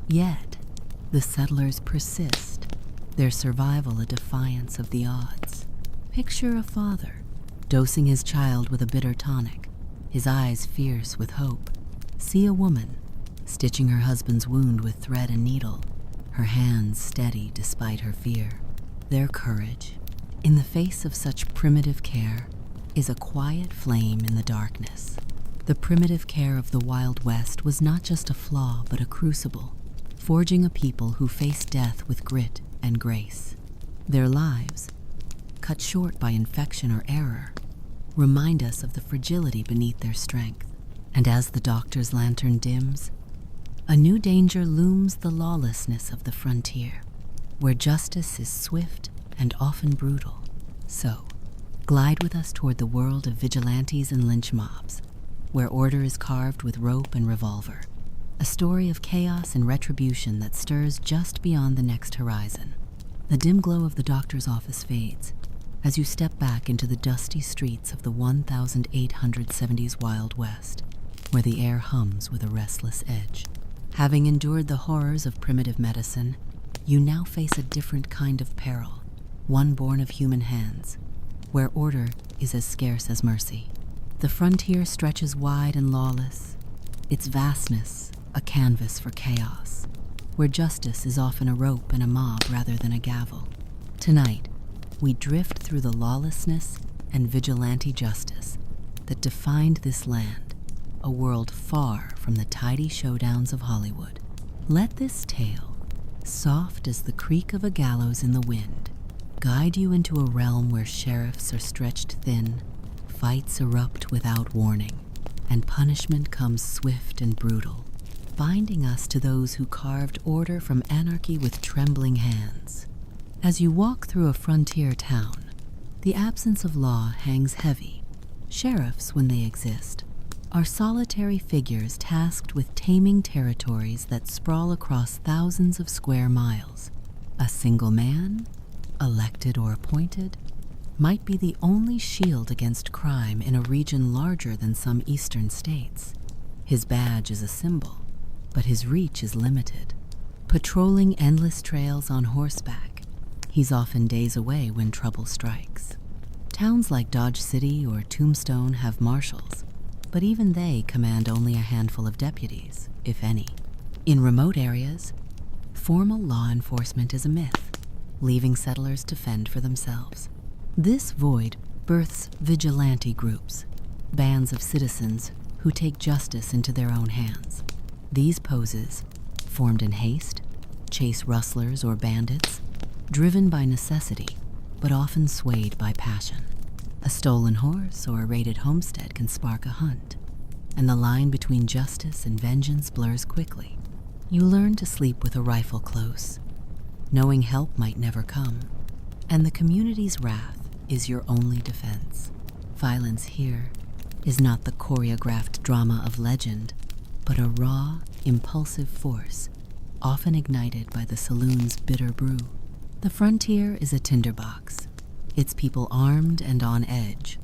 Yet, the settlers persist, their survival a defiance of the odds. Picture a father dosing his child with a bitter tonic, his eyes fierce with hope. See a woman stitching her husband's wound with thread and needle, her hands steady despite her fear. Their courage, in the face of such primitive care, is a quiet flame in the darkness. The primitive care of the Wild West was not just a flaw but a crucible, forging a people who faced death with grit and grace. Their lives, cut short by infection or error, remind us of the fragility beneath their strength. And as the doctor's lantern dims, a new danger looms: the lawlessness of the frontier, where justice is swift and often brutal. So, glide with us toward the world of vigilantes and lynch mobs, where order is carved with rope and revolver. A story of chaos and retribution that stirs just beyond the next horizon. The dim glow of the doctor's office fades as you step back into the dusty streets of the 1870s Wild West, where the air hums with a restless edge. Having endured the horrors of primitive medicine, you now face a different kind of peril, one born of human hands, where order is as scarce as mercy. The frontier stretches wide and lawless, its vastness a canvas for chaos, where justice is often a rope and a mob rather than a gavel. Tonight, we drift through the lawlessness and vigilante justice that defined this land, a world far from the tidy showdowns of Hollywood. Let this tale, soft as the creak of a gallows in the wind, guide you into a realm where sheriffs are stretched thin, fights erupt without warning, and punishment comes swift and brutal, binding us to those who carved order from anarchy with trembling hands. As you walk through a frontier town, the absence of law hangs heavy. Sheriffs, when they exist, are solitary figures tasked with taming territories that sprawl across thousands of square miles. A single man, elected or appointed, might be the only shield against crime in a region larger than some eastern states. His badge is a symbol, but his reach is limited. Patrolling endless trails on horseback, he's often days away when trouble strikes. Towns like Dodge City or Tombstone have marshals, but even they command only a handful of deputies, if any. In remote areas, formal law enforcement is a myth, leaving settlers to fend for themselves. This void births vigilante groups, bands of citizens who take justice into their own hands. These poses, formed in haste, chase rustlers or bandits, driven by necessity, but often swayed by passion. A stolen horse or a raided homestead can spark a hunt, and the line between justice and vengeance blurs quickly. You learn to sleep with a rifle close, knowing help might never come, and the community's wrath is your only defense. Violence here is not the choreographed drama of legend, but a raw, impulsive force, often ignited by the saloon's bitter brew. The frontier is a tinderbox, its people armed and on edge,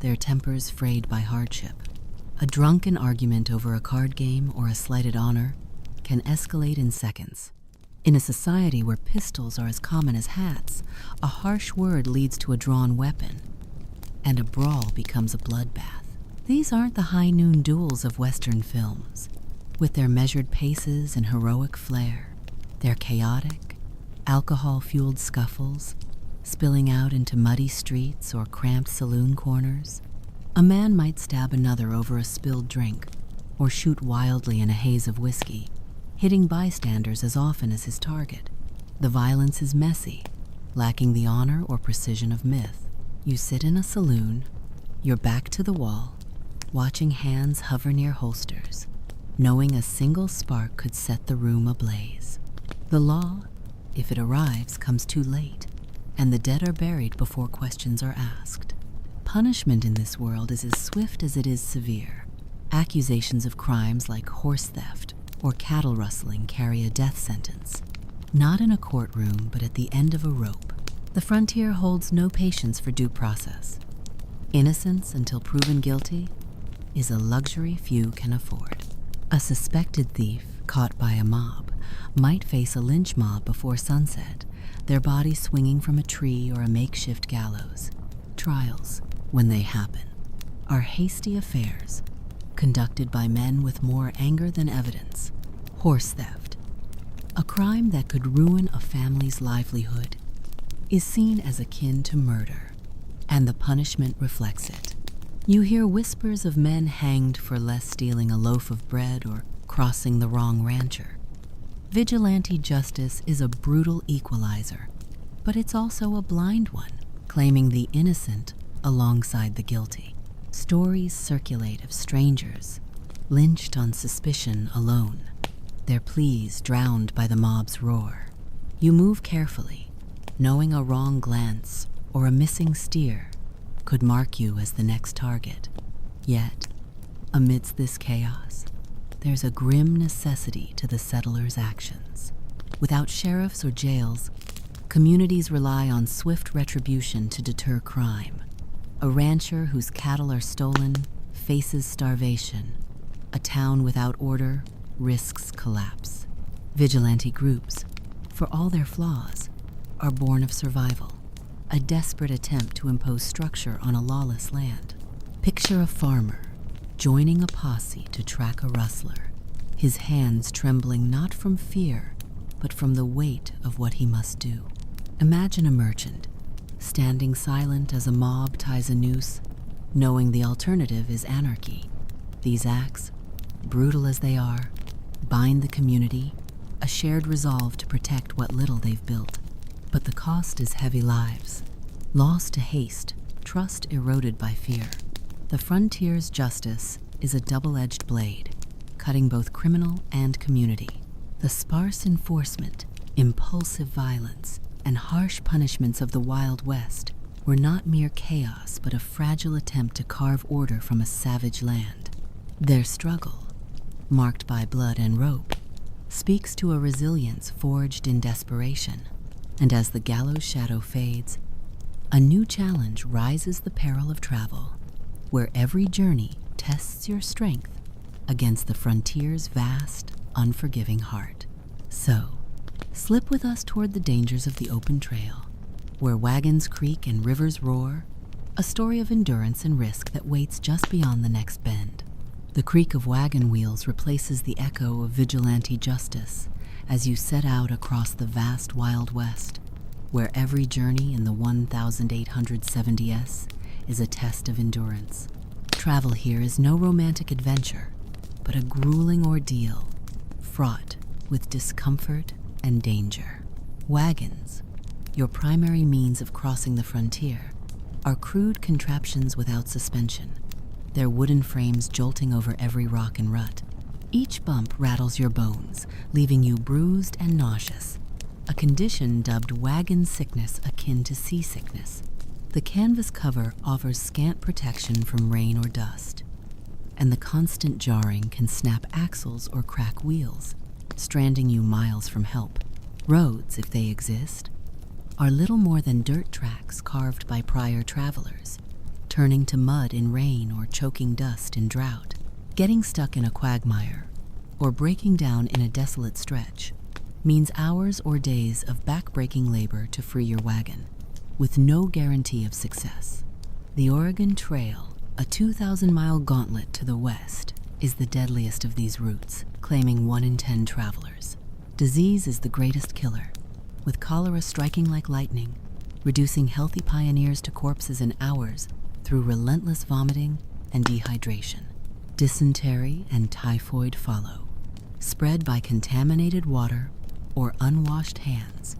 their tempers frayed by hardship. A drunken argument over a card game or a slighted honor can escalate in seconds. In a society where pistols are as common as hats, a harsh word leads to a drawn weapon, and a brawl becomes a bloodbath. These aren't the high noon duels of Western films, with their measured paces and heroic flair. They're chaotic, alcohol-fueled scuffles, spilling out into muddy streets or cramped saloon corners. A man might stab another over a spilled drink, or shoot wildly in a haze of whiskey, hitting bystanders as often as his target. The violence is messy, lacking the honor or precision of myth. You sit in a saloon, your back to the wall, watching hands hover near holsters, knowing a single spark could set the room ablaze. The law, if it arrives, comes too late, and the dead are buried before questions are asked. Punishment in this world is as swift as it is severe. Accusations of crimes like horse theft or cattle rustling carry a death sentence. Not in a courtroom, but at the end of a rope. The frontier holds no patience for due process. Innocence until proven guilty is a luxury few can afford. A suspected thief caught by a mob might face a lynch mob before sunset, their body swinging from a tree or a makeshift gallows. Trials, when they happen, are hasty affairs conducted by men with more anger than evidence. Horse theft, a crime that could ruin a family's livelihood, is seen as akin to murder, and the punishment reflects it. You hear whispers of men hanged for less stealing a loaf of bread or crossing the wrong rancher. Vigilante justice is a brutal equalizer, but it's also a blind one, claiming the innocent alongside the guilty. Stories circulate of strangers lynched on suspicion alone, their pleas drowned by the mob's roar. You move carefully, knowing a wrong glance or a missing steer could mark you as the next target. Yet, amidst this chaos, there's a grim necessity to the settlers' actions. Without sheriffs or jails, communities rely on swift retribution to deter crime. A rancher whose cattle are stolen faces starvation. A town without order risks collapse. Vigilante groups, for all their flaws, are born of survival, a desperate attempt to impose structure on a lawless land. Picture a farmer joining a posse to track a rustler, his hands trembling not from fear, but from the weight of what he must do. Imagine a merchant standing silent as a mob ties a noose, knowing the alternative is anarchy. These acts, brutal as they are, bind the community, a shared resolve to protect what little they've built. But the cost is heavy lives, lost to haste, trust eroded by fear. The frontier's justice is a double-edged blade, cutting both criminal and community. The sparse enforcement, impulsive violence, and harsh punishments of the Wild West were not mere chaos, but a fragile attempt to carve order from a savage land. Their struggle, marked by blood and rope, speaks to a resilience forged in desperation. And as the gallows shadow fades, a new challenge rises: the peril of travel, where every journey tests your strength against the frontier's vast, unforgiving heart. So, slip with us toward the dangers of the open trail, where wagons creak and rivers roar, a story of endurance and risk that waits just beyond the next bend. The creak of wagon wheels replaces the echo of vigilante justice as you set out across the vast Wild West, where every journey in the 1870s is a test of endurance. Travel here is no romantic adventure, but a grueling ordeal, fraught with discomfort and danger. Wagons, your primary means of crossing the frontier, are crude contraptions without suspension, their wooden frames jolting over every rock and rut. Each bump rattles your bones, leaving you bruised and nauseous, a condition dubbed wagon sickness akin to seasickness. The canvas cover offers scant protection from rain or dust, and the constant jarring can snap axles or crack wheels, stranding you miles from help. Roads, if they exist, are little more than dirt tracks carved by prior travelers, turning to mud in rain or choking dust in drought. Getting stuck in a quagmire, or breaking down in a desolate stretch, means hours or days of back-breaking labor to free your wagon, with no guarantee of success. The Oregon Trail, a 2,000-mile gauntlet to the west, is the deadliest of these routes, claiming 1 in 10 travelers. Disease is the greatest killer, with cholera striking like lightning, reducing healthy pioneers to corpses in hours through relentless vomiting and dehydration. Dysentery and typhoid follow, spread by contaminated water or unwashed hands,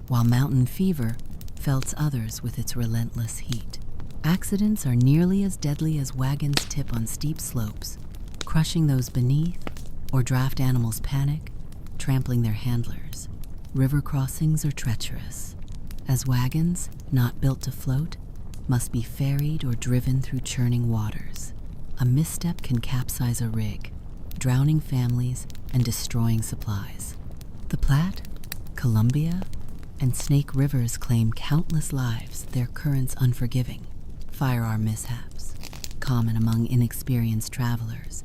while mountain fever felts others with its relentless heat. Accidents are nearly as deadly as wagons tip on steep slopes, crushing those beneath, or draft animals panic, trampling their handlers. River crossings are treacherous, as wagons, not built to float, must be ferried or driven through churning waters. A misstep can capsize a rig, drowning families and destroying supplies. The Platte, Columbia and Snake Rivers claim countless lives, their currents unforgiving. Firearm mishaps, common among inexperienced travelers,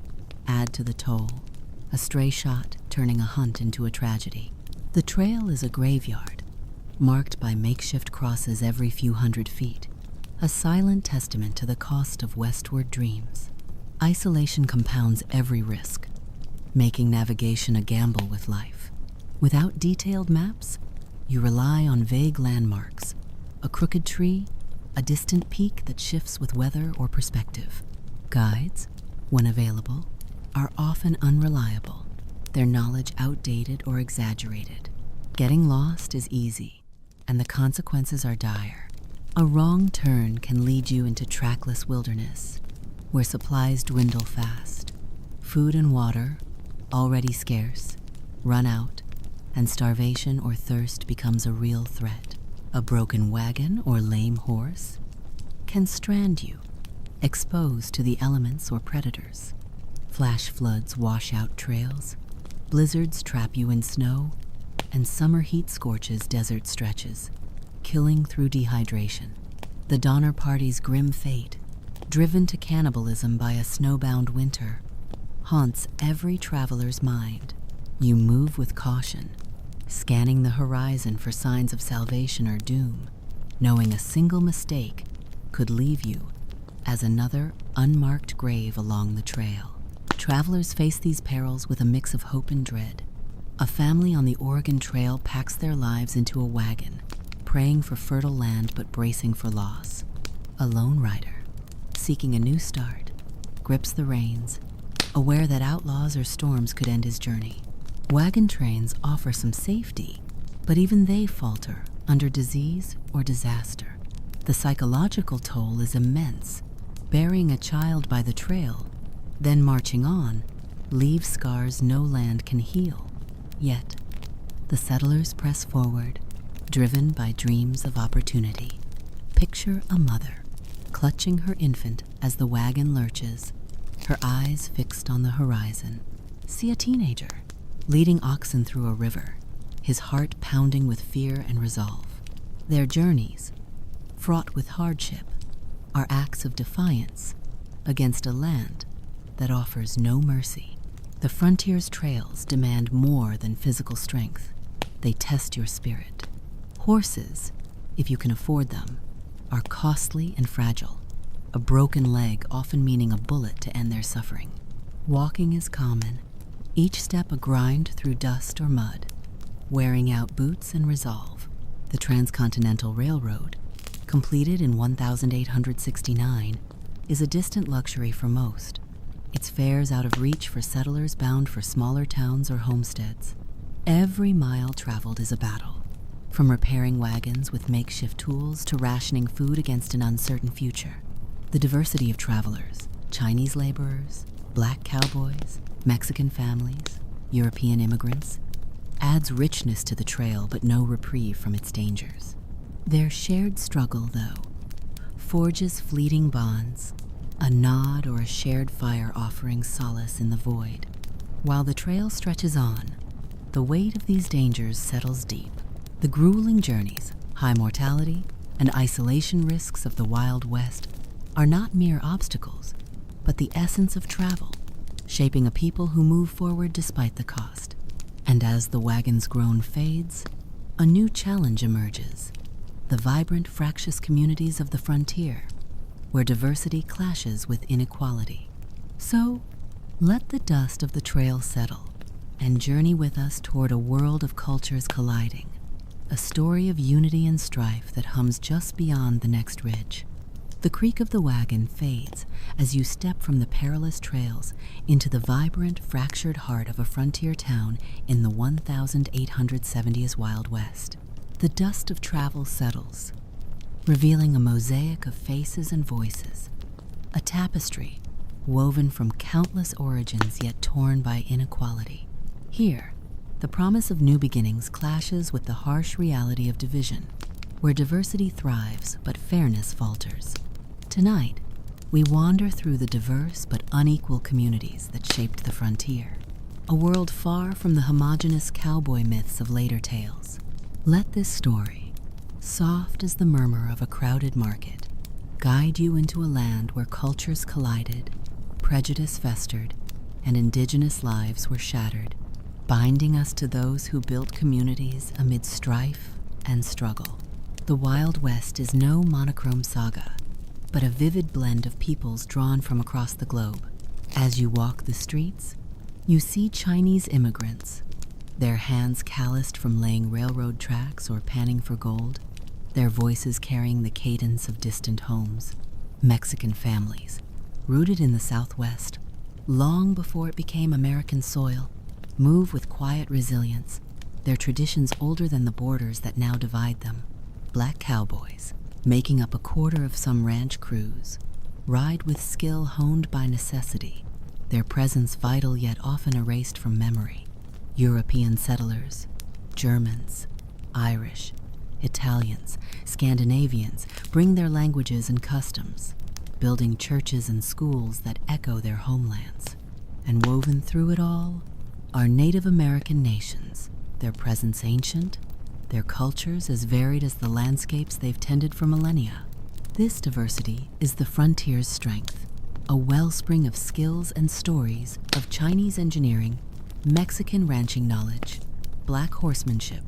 add to the toll, a stray shot turning a hunt into a tragedy. The trail is a graveyard, marked by makeshift crosses every few hundred feet, a silent testament to the cost of westward dreams. Isolation compounds every risk, making navigation a gamble with life. Without detailed maps, you rely on vague landmarks, a crooked tree, a distant peak that shifts with weather or perspective. Guides, when available, are often unreliable, their knowledge outdated or exaggerated. Getting lost is easy, and the consequences are dire. A wrong turn can lead you into trackless wilderness, where supplies dwindle fast. Food and water, already scarce, run out, and starvation or thirst becomes a real threat. A broken wagon or lame horse can strand you, exposed to the elements or predators. Flash floods wash out trails, blizzards trap you in snow, and summer heat scorches desert stretches, killing through dehydration. The Donner Party's grim fate, driven to cannibalism by a snowbound winter, haunts every traveler's mind. You move with caution, scanning the horizon for signs of salvation or doom, knowing a single mistake could leave you as another unmarked grave along the trail. Travelers face these perils with a mix of hope and dread. A family on the Oregon Trail packs their lives into a wagon, praying for fertile land but bracing for loss. A lone rider, seeking a new start, grips the reins, aware that outlaws or storms could end his journey. Wagon trains offer some safety, but even they falter under disease or disaster. The psychological toll is immense. Burying a child by the trail, then marching on, leaves scars no land can heal. Yet, the settlers press forward, driven by dreams of opportunity. Picture a mother, clutching her infant as the wagon lurches, her eyes fixed on the horizon. See a teenager, leading oxen through a river, his heart pounding with fear and resolve. Their journeys, fraught with hardship, are acts of defiance against a land that offers no mercy. The frontier's trails demand more than physical strength. They test your spirit. Horses, if you can afford them, are costly and fragile, a broken leg often meaning a bullet to end their suffering. Walking is common, each step a grind through dust or mud, wearing out boots and resolve. The Transcontinental Railroad, completed in 1869, is a distant luxury for most, its fares out of reach for settlers bound for smaller towns or homesteads. Every mile traveled is a battle, from repairing wagons with makeshift tools to rationing food against an uncertain future. The diversity of travelers, Chinese laborers, black cowboys, Mexican families, European immigrants, adds richness to the trail but no reprieve from its dangers. Their shared struggle, though, forges fleeting bonds, a nod or a shared fire offering solace in the void. While the trail stretches on, the weight of these dangers settles deep. The grueling journeys, high mortality, and isolation risks of the Wild West are not mere obstacles, but the essence of travel, shaping a people who move forward despite the cost. And as the wagon's groan fades, a new challenge emerges: the vibrant, fractious communities of the frontier, where diversity clashes with inequality. So, let the dust of the trail settle and journey with us toward a world of cultures colliding, a story of unity and strife that hums just beyond the next ridge. The creak of the wagon fades as you step from the perilous trails into the vibrant, fractured heart of a frontier town in the 1870s Wild West. The dust of travel settles, revealing a mosaic of faces and voices, a tapestry woven from countless origins yet torn by inequality. Here, the promise of new beginnings clashes with the harsh reality of division, where diversity thrives but fairness falters. Tonight, we wander through the diverse but unequal communities that shaped the frontier. a world far from the homogeneous cowboy myths of later tales. Let this story, soft as the murmur of a crowded market, guide you into a land where cultures collided, prejudice festered, and indigenous lives were shattered, binding us to those who built communities amid strife and struggle. The Wild West is no monochrome saga, but a vivid blend of peoples drawn from across the globe. As you walk the streets, you see Chinese immigrants, their hands calloused from laying railroad tracks or panning for gold, their voices carrying the cadence of distant homes. Mexican families, rooted in the Southwest, long before it became American soil, move with quiet resilience, their traditions older than the borders that now divide them. Black cowboys, making up a quarter of some ranch crews, ride with skill honed by necessity, their presence vital yet often erased from memory. European settlers, Germans, Irish, Italians, Scandinavians bring their languages and customs, building churches and schools that echo their homelands. And woven through it all are Native American nations, their presence ancient, their cultures as varied as the landscapes they've tended for millennia. This diversity is the frontier's strength, a wellspring of skills and stories of Chinese engineering, Mexican ranching knowledge, Black horsemanship,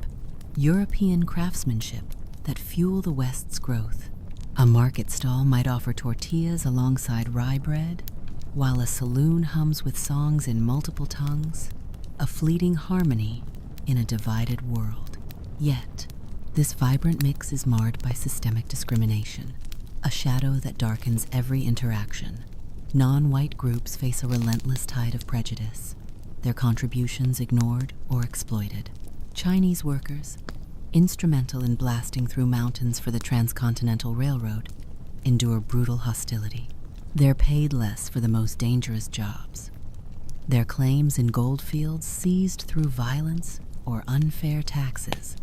European craftsmanship that fuel the West's growth. A market stall might offer tortillas alongside rye bread, while a saloon hums with songs in multiple tongues, a fleeting harmony in a divided world. Yet, this vibrant mix is marred by systemic discrimination, a shadow that darkens every interaction. Non-white groups face a relentless tide of prejudice, their contributions ignored or exploited. Chinese workers, instrumental in blasting through mountains for the Transcontinental Railroad, endure brutal hostility. They're paid less for the most dangerous jobs. Their claims in gold fields seized through violence or unfair taxes.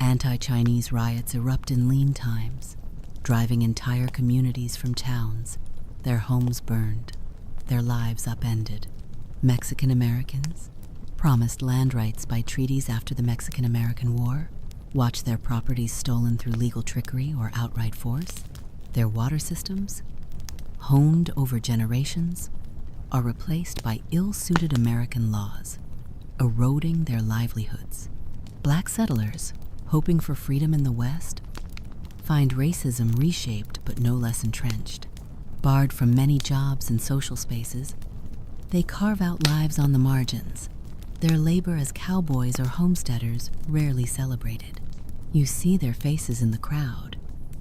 Anti-Chinese riots erupt in lean times, driving entire communities from towns, their homes burned, their lives upended. Mexican Americans, promised land rights by treaties after the Mexican-American War, watch their properties stolen through legal trickery or outright force. Their water systems, honed over generations, are replaced by ill-suited American laws, eroding their livelihoods. Black settlers, hoping for freedom in the West, find racism reshaped but no less entrenched. Barred from many jobs and social spaces, they carve out lives on the margins, their labor as cowboys or homesteaders rarely celebrated. You see their faces in the crowd,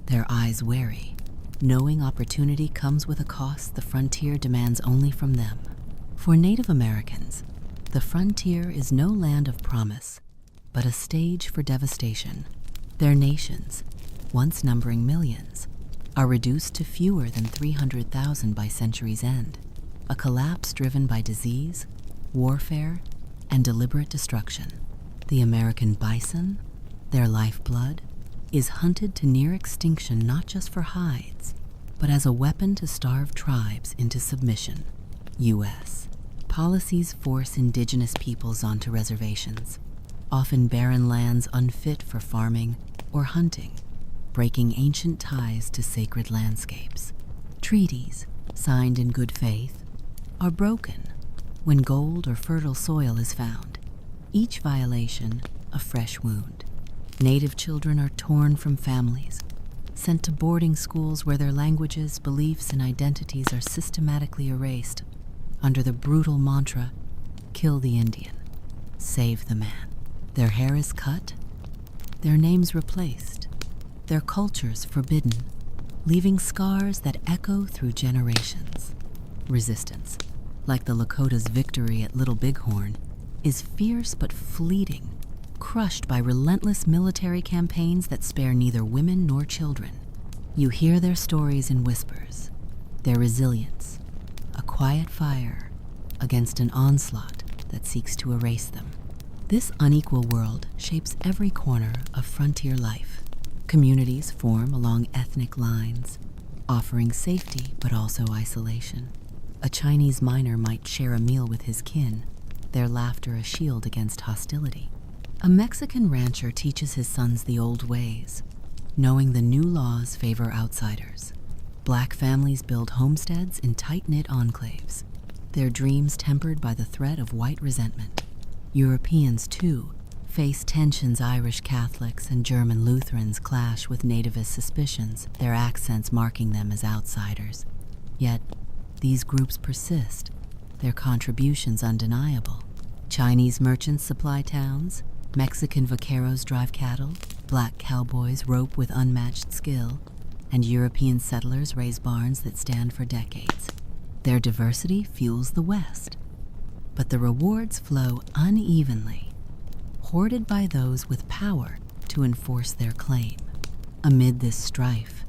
their eyes wary, knowing opportunity comes with a cost the frontier demands only from them. For Native Americans, the frontier is no land of promise, but a stage for devastation. Their nations, once numbering millions, are reduced to fewer than 300,000 by century's end, a collapse driven by disease, warfare, and deliberate destruction. The American bison, their lifeblood, is hunted to near extinction not just for hides, but as a weapon to starve tribes into submission. U.S. policies force indigenous peoples onto reservations, often barren lands unfit for farming or hunting, breaking ancient ties to sacred landscapes. Treaties, signed in good faith, are broken when gold or fertile soil is found, each violation a fresh wound. Native children are torn from families, sent to boarding schools where their languages, beliefs, and identities are systematically erased under the brutal mantra, "Kill the Indian, save the man." Their hair is cut, their names replaced, their cultures forbidden, leaving scars that echo through generations. Resistance, like the Lakota's victory at Little Bighorn, is fierce but fleeting, crushed by relentless military campaigns that spare neither women nor children. You hear their stories in whispers, their resilience, a quiet fire against an onslaught that seeks to erase them. This unequal world shapes every corner of frontier life. Communities form along ethnic lines, offering safety but also isolation. A Chinese miner might share a meal with his kin, their laughter a shield against hostility. A Mexican rancher teaches his sons the old ways, knowing the new laws favor outsiders. Black families build homesteads in tight-knit enclaves, their dreams tempered by the threat of white resentment. Europeans, too, face tensions. Irish Catholics and German Lutherans clash with nativist suspicions, their accents marking them as outsiders. Yet, these groups persist, their contributions undeniable. Chinese merchants supply towns, Mexican vaqueros drive cattle, black cowboys rope with unmatched skill, and European settlers raise barns that stand for decades. Their diversity fuels the West, but the rewards flow unevenly, hoarded by those with power to enforce their claim. Amid this strife,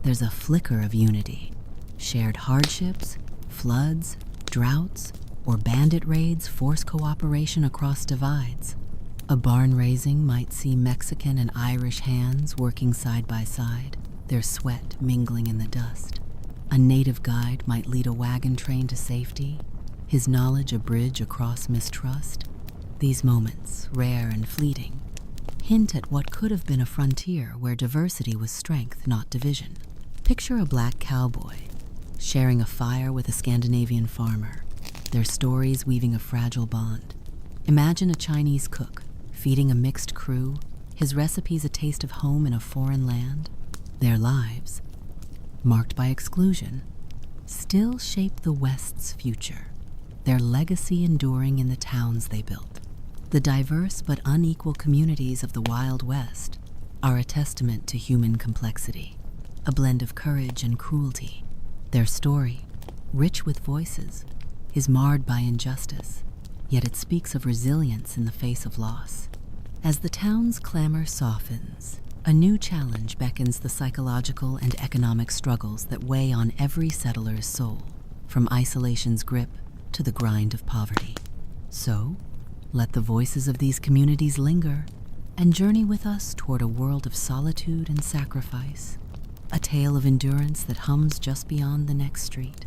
there's a flicker of unity. Shared hardships, floods, droughts, or bandit raids force cooperation across divides. A barn raising might see Mexican and Irish hands working side by side, their sweat mingling in the dust. A native guide might lead a wagon train to safety, his knowledge a bridge across mistrust. These moments, rare and fleeting, hint at what could have been a frontier where diversity was strength, not division. Picture a black cowboy sharing a fire with a Scandinavian farmer, their stories weaving a fragile bond. Imagine a Chinese cook feeding a mixed crew, his recipes a taste of home in a foreign land. Their lives, marked by exclusion, still shape the West's future, their legacy enduring in the towns they built. The diverse but unequal communities of the Wild West are a testament to human complexity, a blend of courage and cruelty. Their story, rich with voices, is marred by injustice, yet it speaks of resilience in the face of loss. As the town's clamor softens, a new challenge beckons. The psychological and economic struggles that weigh on every settler's soul, from isolation's grip to the grind of poverty. So, let the voices of these communities linger and journey with us toward a world of solitude and sacrifice, a tale of endurance that hums just beyond the next street.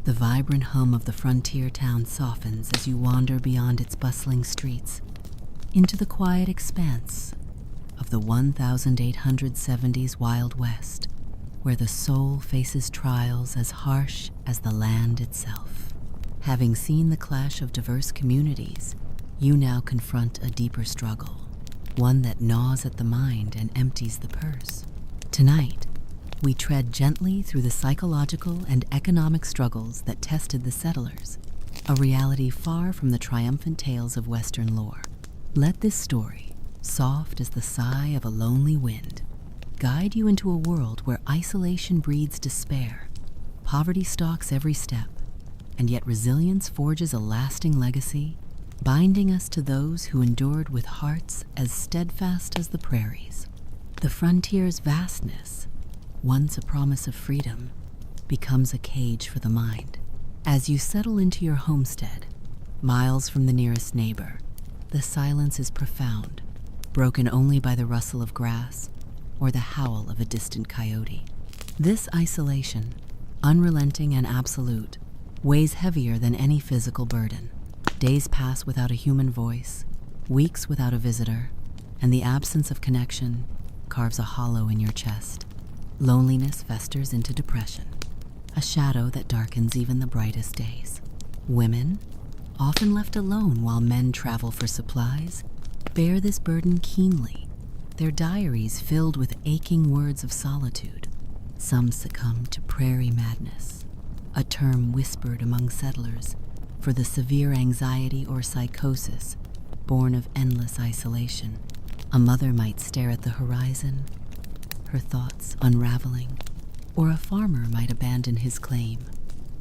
The vibrant hum of the frontier town softens as you wander beyond its bustling streets into the quiet expanse of the 1870s Wild West, where the soul faces trials as harsh as the land itself. Having seen the clash of diverse communities, you now confront a deeper struggle, one that gnaws at the mind and empties the purse. Tonight, we tread gently through the psychological and economic struggles that tested the settlers, a reality far from the triumphant tales of Western lore. Let this story, soft as the sigh of a lonely wind, guide you into a world where isolation breeds despair, poverty stalks every step, and yet resilience forges a lasting legacy, binding us to those who endured with hearts as steadfast as the prairies. The frontier's vastness, once a promise of freedom, becomes a cage for the mind. As you settle into your homestead, miles from the nearest neighbor, the silence is profound, broken only by the rustle of grass or the howl of a distant coyote. This isolation, unrelenting and absolute, weighs heavier than any physical burden. Days pass without a human voice, weeks without a visitor, and the absence of connection carves a hollow in your chest. Loneliness festers into depression, a shadow that darkens even the brightest days. Women, often left alone while men travel for supplies, bear this burden keenly, their diaries filled with aching words of solitude. Some succumb to prairie madness, a term whispered among settlers for the severe anxiety or psychosis born of endless isolation. A mother might stare at the horizon, her thoughts unraveling, or a farmer might abandon his claim,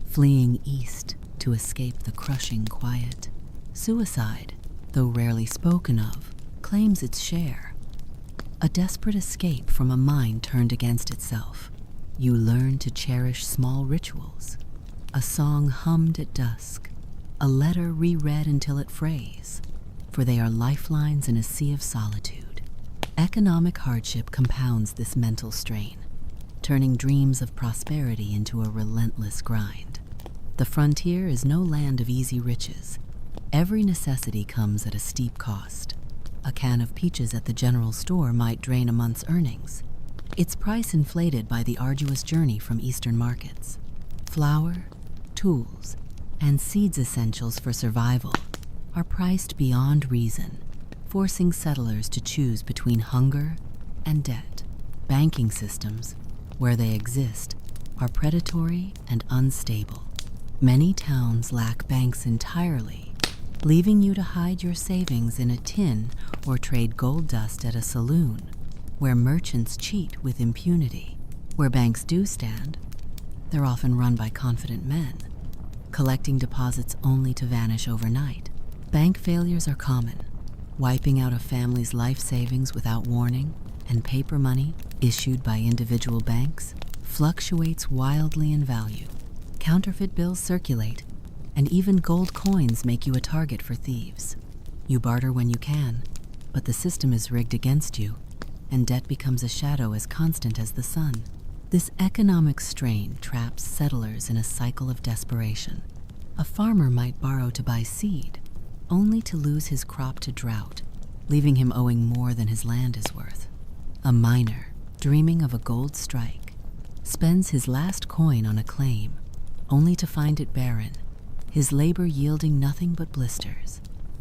fleeing east to escape the crushing quiet. Suicide, though rarely spoken of, claims its share, a desperate escape from a mind turned against itself. You learn to cherish small rituals, a song hummed at dusk, a letter reread until it frays, for they are lifelines in a sea of solitude. Economic hardship compounds this mental strain, turning dreams of prosperity into a relentless grind. The frontier is no land of easy riches, Every necessity comes at a steep cost. A can of peaches at the general store might drain a month's earnings, its price inflated by the arduous journey from eastern markets. Flour, tools, and seeds essentials for survival are priced beyond reason, forcing settlers to choose between hunger and debt. Banking systems, where they exist, are predatory and unstable. Many towns lack banks entirely, leaving you to hide your savings in a tin or trade gold dust at a saloon, where merchants cheat with impunity. Where banks do stand, they're often run by confident men, collecting deposits only to vanish overnight. Bank failures are common, wiping out a family's life savings without warning, and paper money, issued by individual banks, fluctuates wildly in value. Counterfeit bills circulate, and even gold coins make you a target for thieves. You barter when you can, but the system is rigged against you, and debt becomes a shadow as constant as the sun. This economic strain traps settlers in a cycle of desperation. A farmer might borrow to buy seed, only to lose his crop to drought, leaving him owing more than his land is worth. A miner, dreaming of a gold strike, spends his last coin on a claim, only to find it barren, his labor yielding nothing but blisters.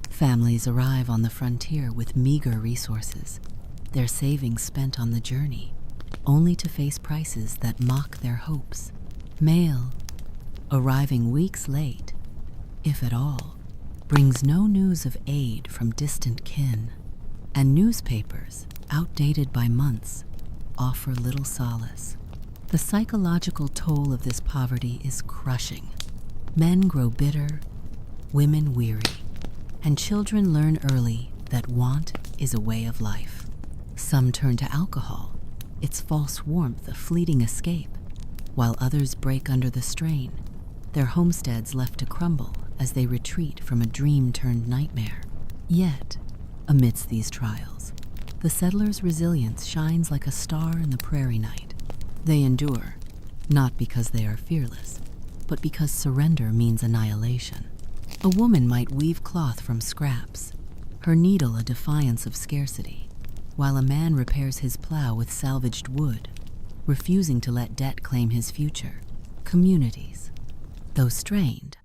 Families arrive on the frontier with meager resources, their savings spent on the journey, only to face prices that mock their hopes. Mail, arriving weeks late, if at all, brings no news of aid from distant kin, and newspapers, outdated by months, offer little solace. The psychological toll of this poverty is crushing. Men grow bitter, women weary, and children learn early that want is a way of life. Some turn to alcohol, its false warmth a fleeting escape, while others break under the strain, their homesteads left to crumble as they retreat from a dream turned nightmare. Yet, amidst these trials, the settlers' resilience shines like a star in the prairie night. They endure, not because they are fearless, but because surrender means annihilation. A woman might weave cloth from scraps, her needle a defiance of scarcity, while a man repairs his plow with salvaged wood, refusing to let debt claim his future. Communities, though strained,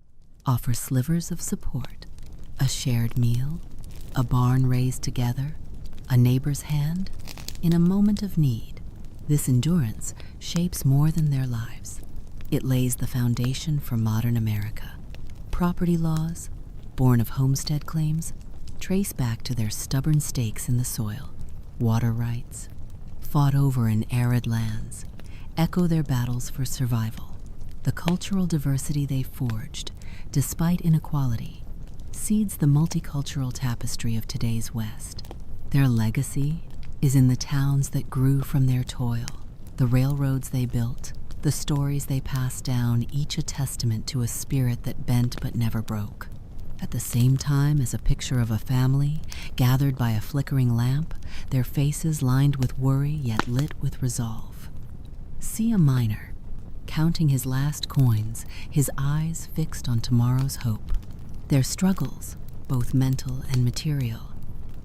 offer slivers of support, a shared meal, a barn raised together, a neighbor's hand, in a moment of need. This endurance shapes more than their lives. It lays the foundation for modern America. Property laws, born of homestead claims, trace back to their stubborn stakes in the soil. Water rights, fought over in arid lands, echo their battles for survival. The cultural diversity they forged, despite inequality, seeds the multicultural tapestry of today's West. Their legacy is in the towns that grew from their toil, the railroads they built, the stories they passed down, each a testament to a spirit that bent but never broke. At the same time as a picture of a family, gathered by a flickering lamp, their faces lined with worry yet lit with resolve. See a miner, counting his last coins, his eyes fixed on tomorrow's hope. Their struggles, both mental and material,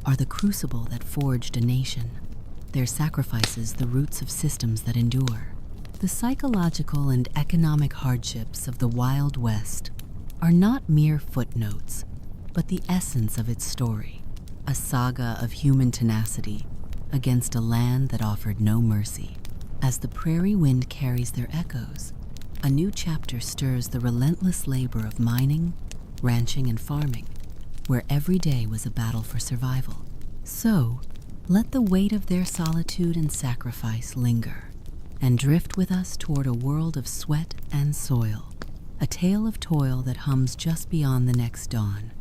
are the crucible that forged a nation. Their sacrifices the roots of systems that endure. The psychological and economic hardships of the Wild West are not mere footnotes, but the essence of its story, a saga of human tenacity against a land that offered no mercy. As the prairie wind carries their echoes, a new chapter stirs the relentless labor of mining, ranching, and farming, where every day was a battle for survival. So, let the weight of their solitude and sacrifice linger, and drift with us toward a world of sweat and soil, a tale of toil that hums just beyond the next dawn.